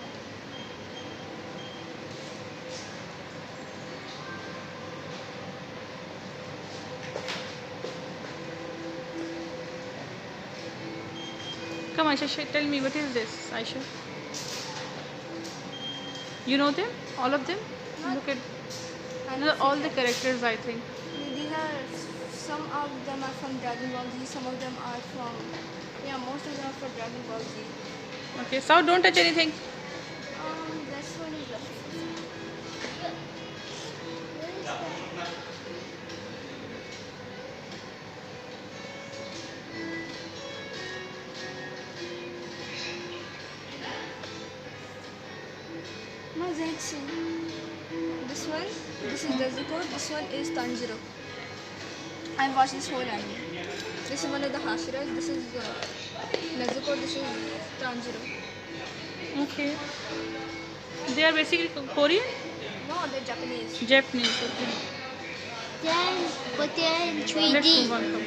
Come, Aisha, tell me, what is this, Aisha? You know them? All of them? Look at... These are all the characters, I think. These are, some of them are from Dragon Ball Z, some of them are from, yeah, most of them are from Dragon Ball Z. Okay, so don't touch anything. This one is This one, this is Nezuko, this one is Tanjiro. I've watched this whole anime. This is one of the Hashiras, this is Nezuko, this is Tanjiro. Okay. They are basically Korean? No, they're Japanese. Japanese, okay. But they're in 3D. Let's move on. Come. But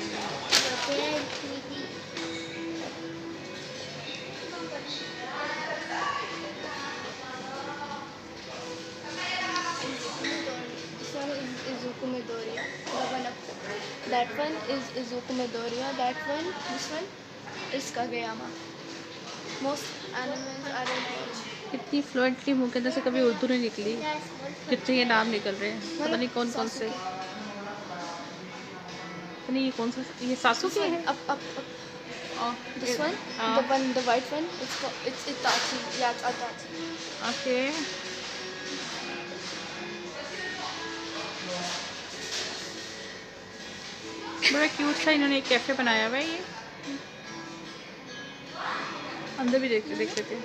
they're in 3D. This one is Izuku Midoriya. The one up there. That one is Izuku Midoriya. That one, this one is Kageyama. Most animes I don't watch. कितनी fluently मुंह के अंदर से कभी उर्दू नहीं निकली, कितने ये नाम निकल रहे हैं, पता नहीं कौन कौन से। पता नहीं ये कौन सा, ये सासुके है? Up. This one, the white one, it's Itachi. Yeah, it's Itachi. Okay. बड़ा क्यूट सा इन्होंने एक कैफे बनाया हुआ है। ये अंदर भी देख लेते हैं।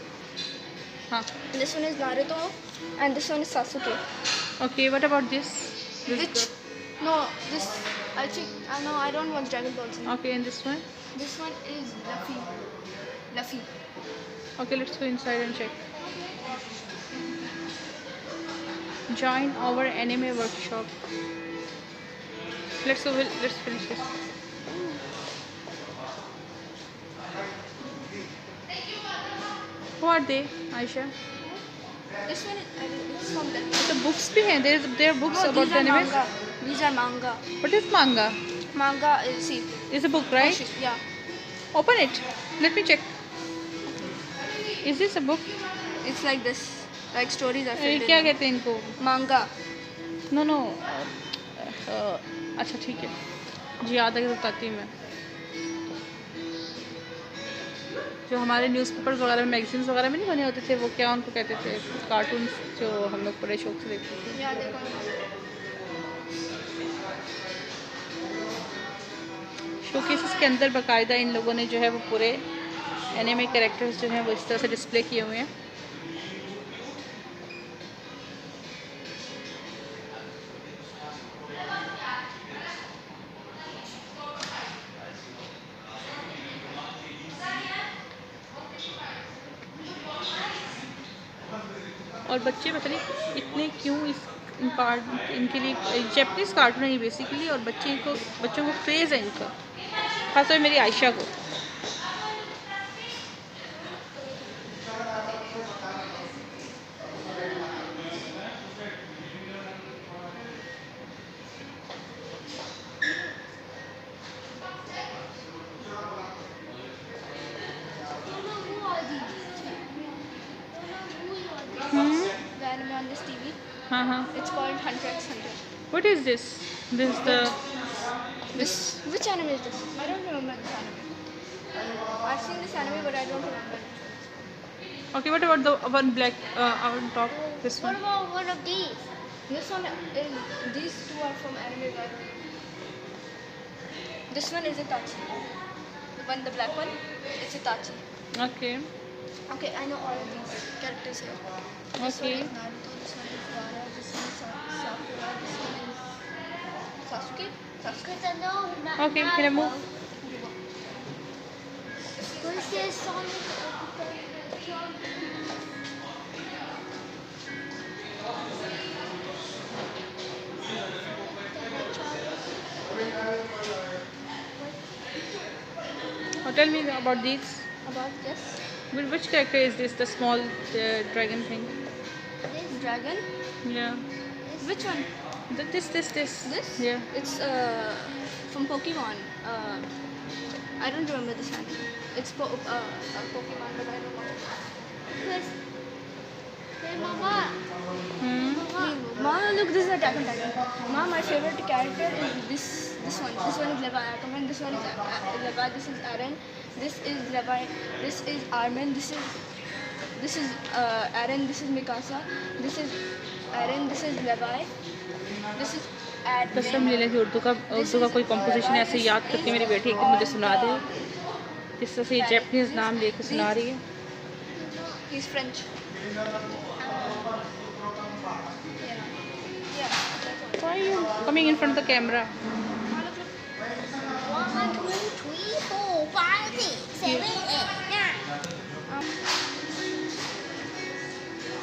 हाँ। This one is Naruto, and this one is Sasuke. Okay, what about this? Which? No, this. I think. No, I don't watch Dragon Ball Z. Okay, and this one? This one is Luffy. Okay, let's go inside and check. Join our anime workshop. Let's go. Let's finish this. Who are they, Aisha? This one is from the. तो books भी हैं, there are books No, about these the are anime. manga. These are manga. What is manga? Manga is see. Is a book, right? Yeah. Open it. Let me check. Is this a book? It's like this. Like stories are ये filled क्या in. कहते हैं इनको? Manga. No अच्छा ठीक है जी, याद है कि बताती हूँ मैं। जो हमारे न्यूज़पेपर्स वगैरह में, मैगजीन्स वगैरह में नहीं बने होते थे, वो क्या उनको कहते थे, कार्टून्स जो हम लोग बड़े शौक से देखते थे। Yeah, देखो. शोकेसेस के अंदर बाकायदा इन लोगों ने जो है वो पूरे एनिमे कैरेक्टर्स जो हैं वो इस तरह से डिस्प्ले किए हुए हैं। और बच्चे पता नहीं इतने क्यों इनके लिए जैपनीज़ कार्टून है ये बेसिकली, और बच्चों को क्रेज़ है इनका, खासतौर मेरी आयशा को। The anime on this TV. हाँ हाँ। It's called Hunter x Hunter. What is this? This is the This which anime is this? I don't remember this anime. I've seen this anime, but I don't remember. okay. What about the one black on top? This What one. about one of these? This one is. These two are from Anime Guide. This one is Itachi. The black one, it's Itachi. Okay. Okay, I know all of these characters here. This one Okay. is Naruto. This one is Gaara. This one is Sakura. This one is Sasuke. Sasuke. Okay. Can I move? Who's this song? Oh, tell me about these. About this. Which character is this? The small dragon thing. This dragon. Yeah. Which one? This. This? Yeah. It's from Pokemon. I don't remember this anime. It's Pokemon, but I don't know. Yes. Hey, Mama. Hmm. Mama, look, this is Attack on Titan. Mama, my favorite character is this one. This one is Levi Ackerman. This one is Levi. This is Aaron. This is Levi. This is Armin. This is Aaron. This is Mikasa. This is Aaron. This is Levi. This is कसम ले लें कि उर्दू का कोई composition ऐसे याद करके मेरी बेटी एक दिन मुझे सुना दे, जिस तरह से ये जैपनीज नाम लेके सुना रही है। He's French. Why are you coming in front of the camera? 1, 2, 3, 4, 5, 6, 7, 8, 9.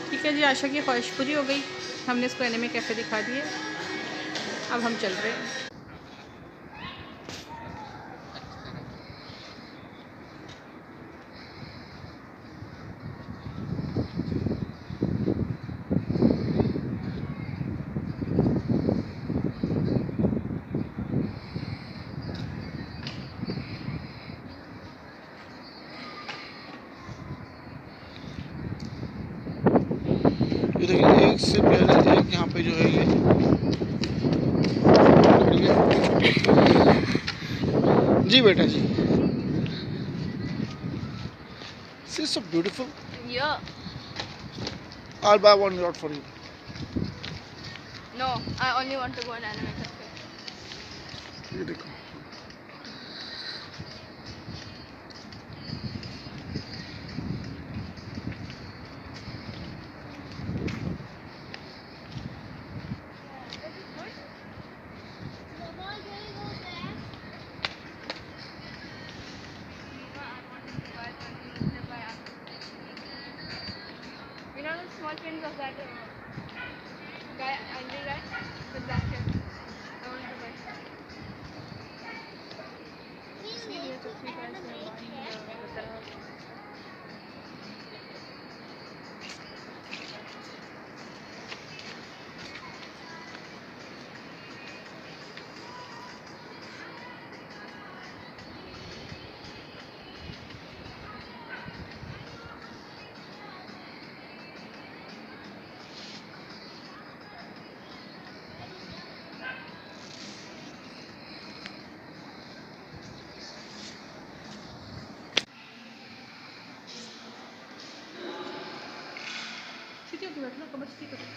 ठीक है जी, आशा की ख्वाहिश पूरी हो गई, हमने इसको एनिमे कैफे दिखा दिए, अब हम चल रहे हैं। ये देखिए, एक से पहले एक यहाँ पे जो है ये जी बेटा जी, this is so beautiful. Yeah. I'll buy one yacht for you. No, I only want to go on anime cafe. ये देखो, You know the small pins of that guy, angry guy with black hair. I want to buy. के बैठना कब की करो।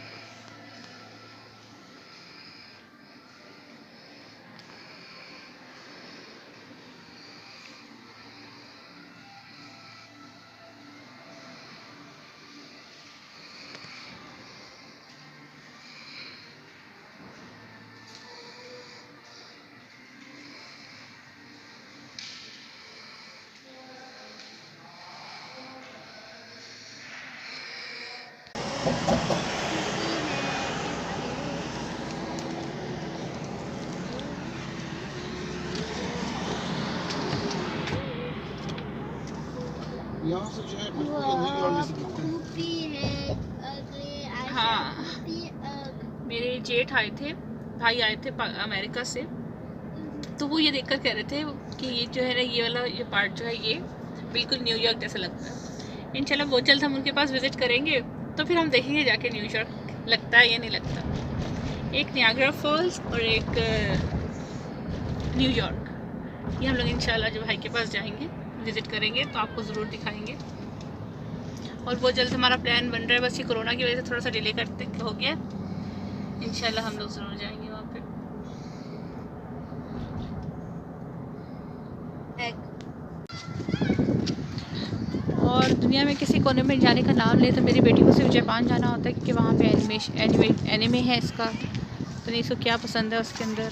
यहाँ से जो है बिल्कुल नहीं और नहीं सकते। हाँ, मेरे जेठ आए थे, भाई आए थे अमेरिका से, तो वो ये देखकर कह रहे थे कि ये जो है ना, ये वाला ये पार्ट जो है ये बिल्कुल न्यूयॉर्क जैसा लगता है। इंशाल्लाह बहुत जल्द हम उनके पास विज़िट करेंगे, तो फिर हम देखेंगे जाके न्यूयॉर्क लगता है या नहीं लगता। एक नियाग्रा फॉल्स और एक न्यूयॉर्क, ये हम लोग इंशाल्लाह जब भाई के पास जाएंगे विज़िट करेंगे तो आपको ज़रूर दिखाएंगे। और बहुत जल्द हमारा प्लान बन रहा है, बस ये कोरोना की वजह से थोड़ा सा डिले करते हो गया। इंशाल्लाह हम लोग ज़रूर जाएंगे वहाँ पे। और दुनिया में किसी कोने में जाने का नाम ले तो मेरी बेटी को सिर्फ जापान जाना होता है, क्योंकि वहाँ पे एनिमे है इसका, तो नहीं इसको क्या पसंद है उसके अंदर।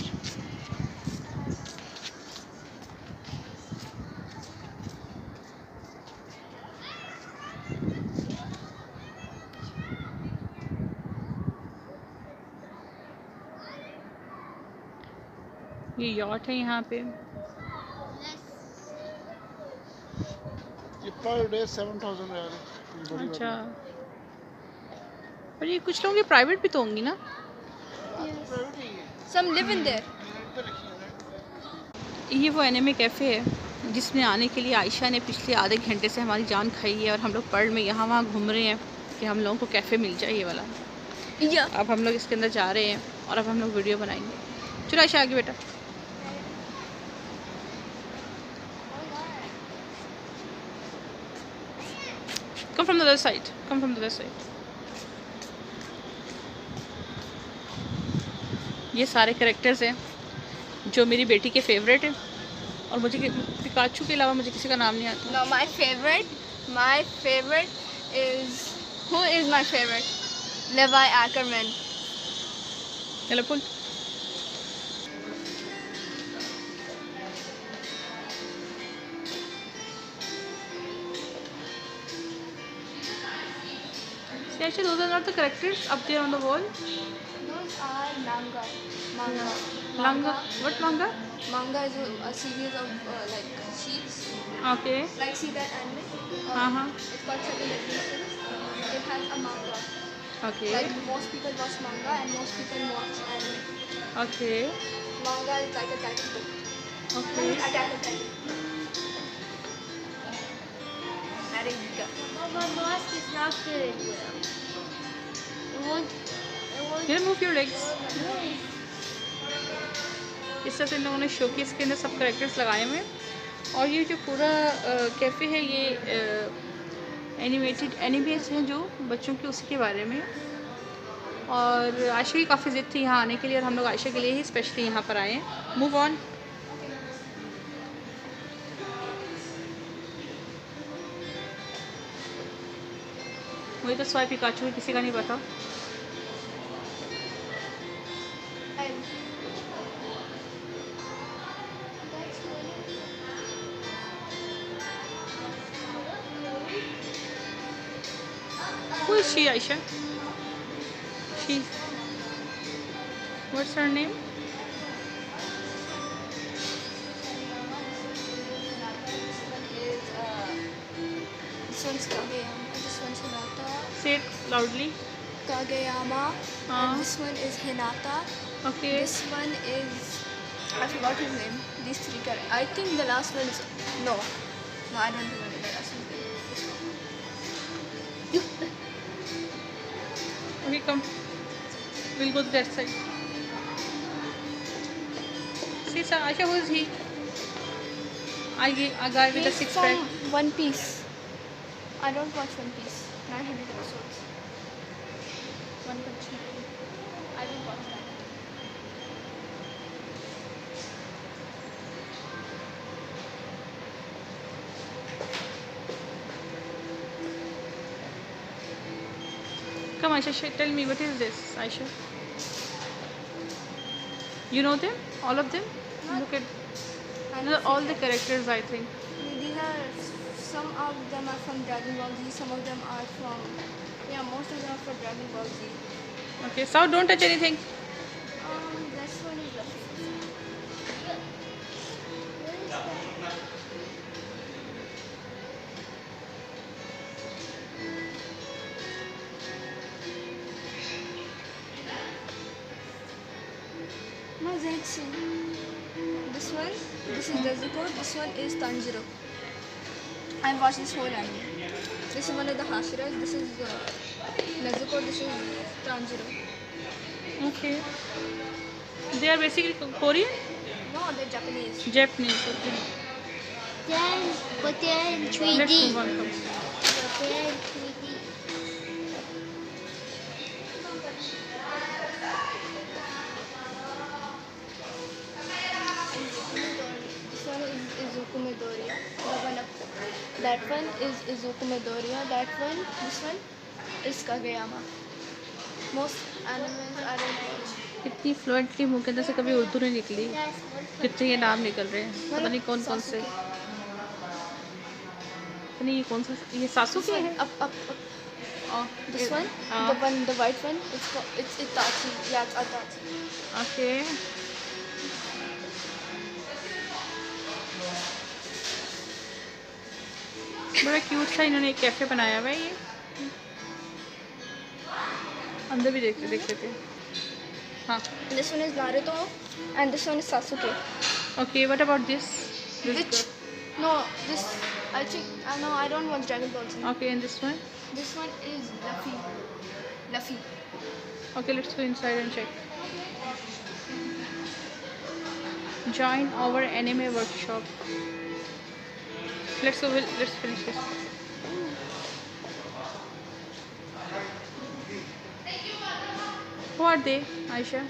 ये यॉट है यहाँ पे। ये पर डे 7,000 रियाल है। अच्छा, पर ये कुछ लोगों की प्राइवेट भी तो होंगी ना? Some live in there. ये वो एनिमे कैफ़े है जिसमें आने के लिए आयशा ने पिछले आधे घंटे से हमारी जान खाई है, और हम लोग पढ़ में यहाँ वहाँ घूम रहे हैं कि हम लोगों को कैफ़े मिल जाए ये वाला। अब हम लोग इसके अंदर जा रहे हैं और अब हम लोग वीडियो बनाएंगे। चलो आयशा आगे बेटा। Come from the other side. Come from the other side. ये सारे कैरेक्टर्स हैं जो मेरी बेटी के फेवरेट हैं, और मुझे पिकाचू के अलावा मुझे किसी का नाम नहीं आता। No, my favorite is, who is my favorite? Levi Ackerman. चलो पुल। Actually, those are not the characters up there on the wall. Those are manga. Manga. What manga? Manga is a series of like sheets. Okay. Like see that anime? It's got 7 episodes. It has a manga. Okay. Like most people watch manga and most people watch anime. Okay. Manga is like a title book. Okay. Attack on Titan. My mask is not doing well. Here, move your legs. इस तरह से इन लोगों ने showcase के अंदर सब characters लगाए हुए हैं। और ये जो पूरा कैफ़े है ये एनिमेटेड एनिमेस हैं जो बच्चों के, उसी के बारे में। और आयशा की काफ़ी ज़िद थी यहाँ आने के लिए, और हम लोग आयशा के लिए ही स्पेशली यहाँ पर आए हैं। Move on. मुझे तो स्वाई पिकाचू किसी का नहीं पता। Who is she, Aisha? She. What's her name? This one's Kageyama. This one's Hinata. Say it loudly. Kageyama. And this one is Hinata. Okay. This one is, I forgot his name. These 3 characters. I think the last one is, no, I don't remember the last one. Okay, come. We'll go to that side. See, sir, Aisha, who is he? A guy with a He's six pack. from One Piece. I don't watch One Piece. 900 episodes. One Punch Man. I will watch that. Come, Aisha, tell me what is this, Aisha? You know them? All of them? Not- Look at I these know are all few the characters. characters, I think. These are some of them are from Dragon Ball Z. Some of them are from most of them are from Dragon Ball Z. Okay, so don't touch anything. This one is Luffy. No, Zenitsu. This one, this is Nezuko. This one is Tanjiro. I've watched this whole anime. This is one of the Hashiras. This is Nezuko. This is Tanjiro. Okay. They are basically Korean? No, they're Japanese. Japanese, okay. But they're in Let's 3D. move on. Come. But they're in 3D. This one is Izuku Midoriya. The one up there. That one is Izuku Midoriya. That one, this one is Kageyama. Most animals are in English. कितनी fluently मुंह के अंदर से कभी उर्दू नहीं निकली, Yes. कितने ये नाम निकल रहे हैं, पता नहीं कौन कौन से, पता नहीं ये कौन सा, ये सासुके है? Up. This one, the white one, it's Itachi. Yeah, it's Itachi. Okay. बड़ा क्यूट सा इन्होंने एक कैफे बनाया हुआ है ये. अंदर भी देख लेते हैं. हाँ. This one is Naruto, and this one is Sasuke. Okay, what about this? Which? No, this. I think. No, I don't watch Dragon Ball Z. Okay, and this one? This one is Luffy. Okay, let's go inside and check. Join our anime workshop. Let's go. Let's finish this. Who are they, Aisha?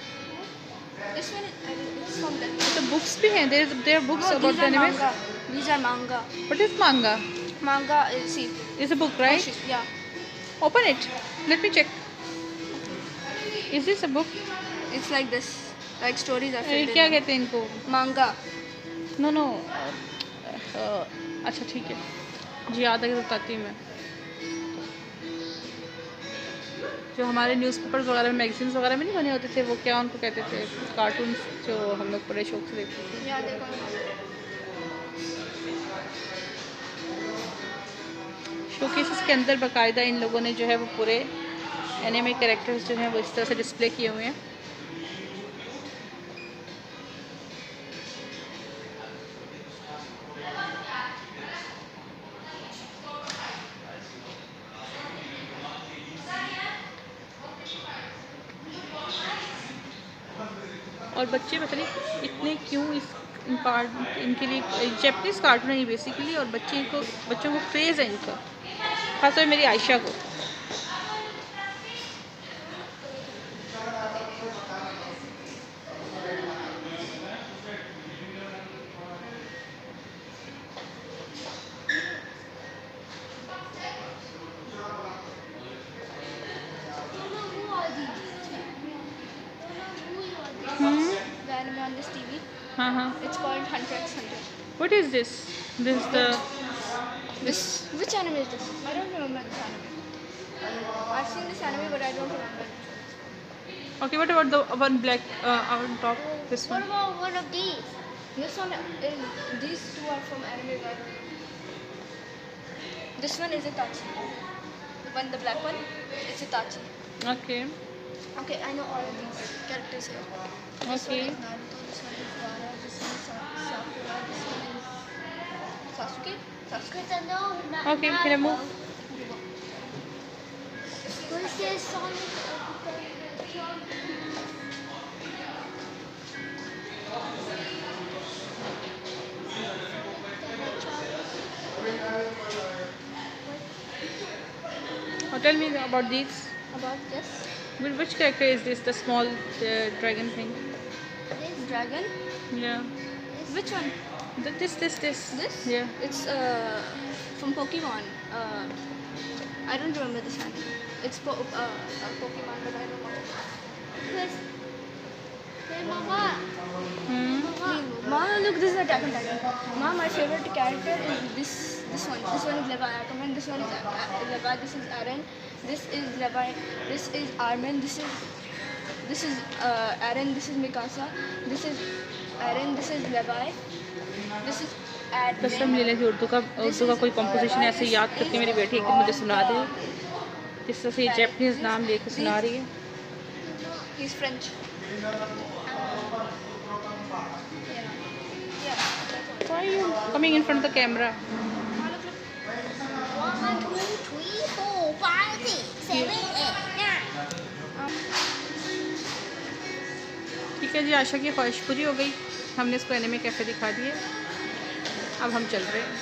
This one is from the. The books भी हैं. There are books No, about these the are anime. manga. These are manga. What is manga? Manga is see. It's a book, right? Yeah. Open it. Let me check. Is this a book? It's like this. Like stories are ये filled क्या in. कहते हैं इनको? Manga. No. अच्छा ठीक है. जी याद है कि बताती हूँ मैं. जो हमारे न्यूज़पेपर्स वगैरह में, मैगजीन्स वगैरह में नहीं बने होते थे, वो क्या उनको कहते थे? कार्टून्स जो हम लोग बड़े शौक से देखते थे. Yeah, देखो. शोकेसेस के अंदर बाकायदा इन लोगों ने जो है वो पूरे एनिमे कैरेक्टर्स जो हैं वो इस तरह से डिस्प्ले किए हुए हैं. और बच्चे पता नहीं इतने क्यों इनके लिए जैपनीज़ कार्टून है ये बेसिकली, और बच्चों को क्रेज़ है इनका, खासतौर मेरी आयशा को. Who are these? The anime on this TV. हाँ. It's called Hunter x Hunter. What is this? This is the Which anime is this? I don't remember this anime. I've seen this anime, but I don't remember. okay. What about the one black on top? This What one. about one of these? This one is. These two are from Anime Guide. This one is Itachi. The black one, it's Itachi. Okay. Okay, I know all of these characters here. This one Okay. is Naruto. This one is Gaara. This one is Sakura. This one is Sasuke. Because I know not Okay, can I move? Who's this song? Tell me about these. About this. Which character is this? The small dragon thing? Dragon? Yeah. Which one? This. This? Yeah. It's from Pokemon. I don't remember this one. It's Pokemon, but I don't know. Yes. Hey, Mama. Hmm. Ma, look, this is Attack on Titan. Ma, my favorite character is this one. This one is Leviathan. This one is Levi. This is Aaron. This is Levi. This is Armin. This is Aaron. This is Mikasa. This is Aaron. This is Levi. This is कसम ले लें कि उर्दू का कोई composition ऐसे याद करके मेरी बेटी एक दिन मुझे सुना दे, जिस तरह से जैपनीज नाम लेके सुना रही है. He's French. Why are you coming in front of the camera? 1, 2, 3, 4, 5, 6, 7, 8, 9. ठीक है जी, आशा की ख्वाहिश पूरी हो गई. हमने इसको एनिमे कैफे दिखा दिए. अब हम चल रहे हैं.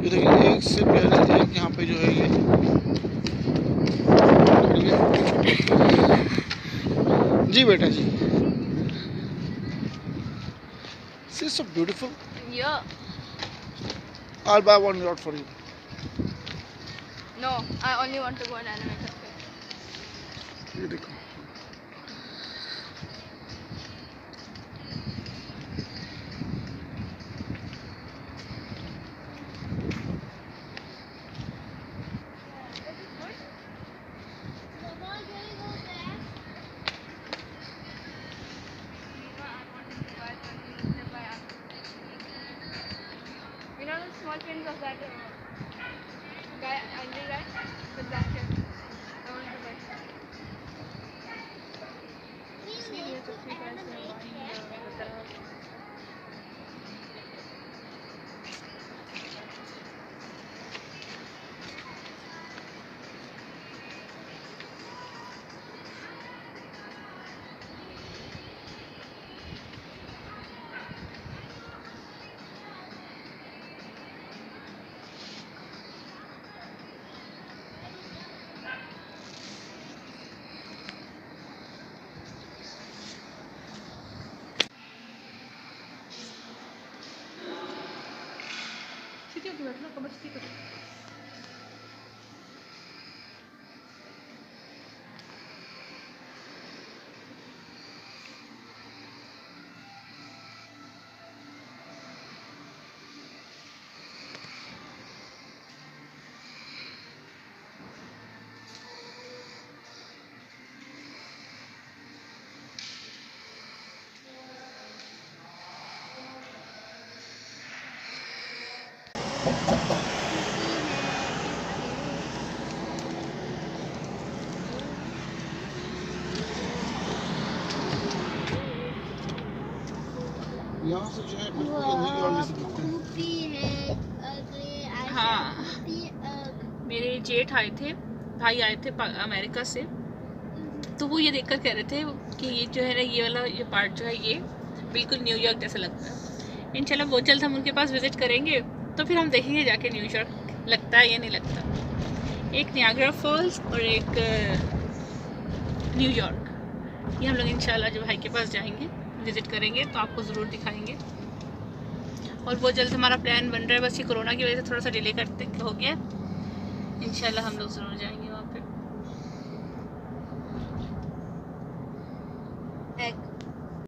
ये देखिए एक से पहले एक यहाँ पे जो है ये जी बेटा जी. This is so beautiful. Yeah. I'll buy one yacht for you. No, I only want to go on anime cafe. ये देखो. Mama, can you go back? You know the small pins of that guy, angry guy, with black hair. I want to buy. Please See, go there's a to few guys anime that are buying cafe. the सीधी होके बैठो ना, कमस्ती करो. यहाँ से जो है बिल्कुल नहीं और जैसे दिखते हैं. Goofy है, ugly, I हाँ. said goofy, मेरे जेठ आए थे, भाई आए थे अमेरिका से, तो वो ये देखकर कह रहे थे कि ये जो है ना, ये वाला ये पार्ट जो है ये बिल्कुल न्यूयॉर्क जैसा लगता है. इंशाल्लाह बहुत जल्द हम उनके पास विज़िट करेंगे, तो फिर हम देखेंगे जाके न्यूयॉर्क लगता है या नहीं लगता. एक नियाग्रा फॉल्स और एक न्यूयॉर्क, ये हम लोग इंशाल्लाह जब भाई के पास जाएंगे विज़िट करेंगे तो आपको ज़रूर दिखाएंगे. और बहुत जल्द हमारा प्लान बन रहा है, बस ये कोरोना की वजह से थोड़ा सा डिले करते हो गया. इंशाल्लाह हम लोग ज़रूर जाएंगे.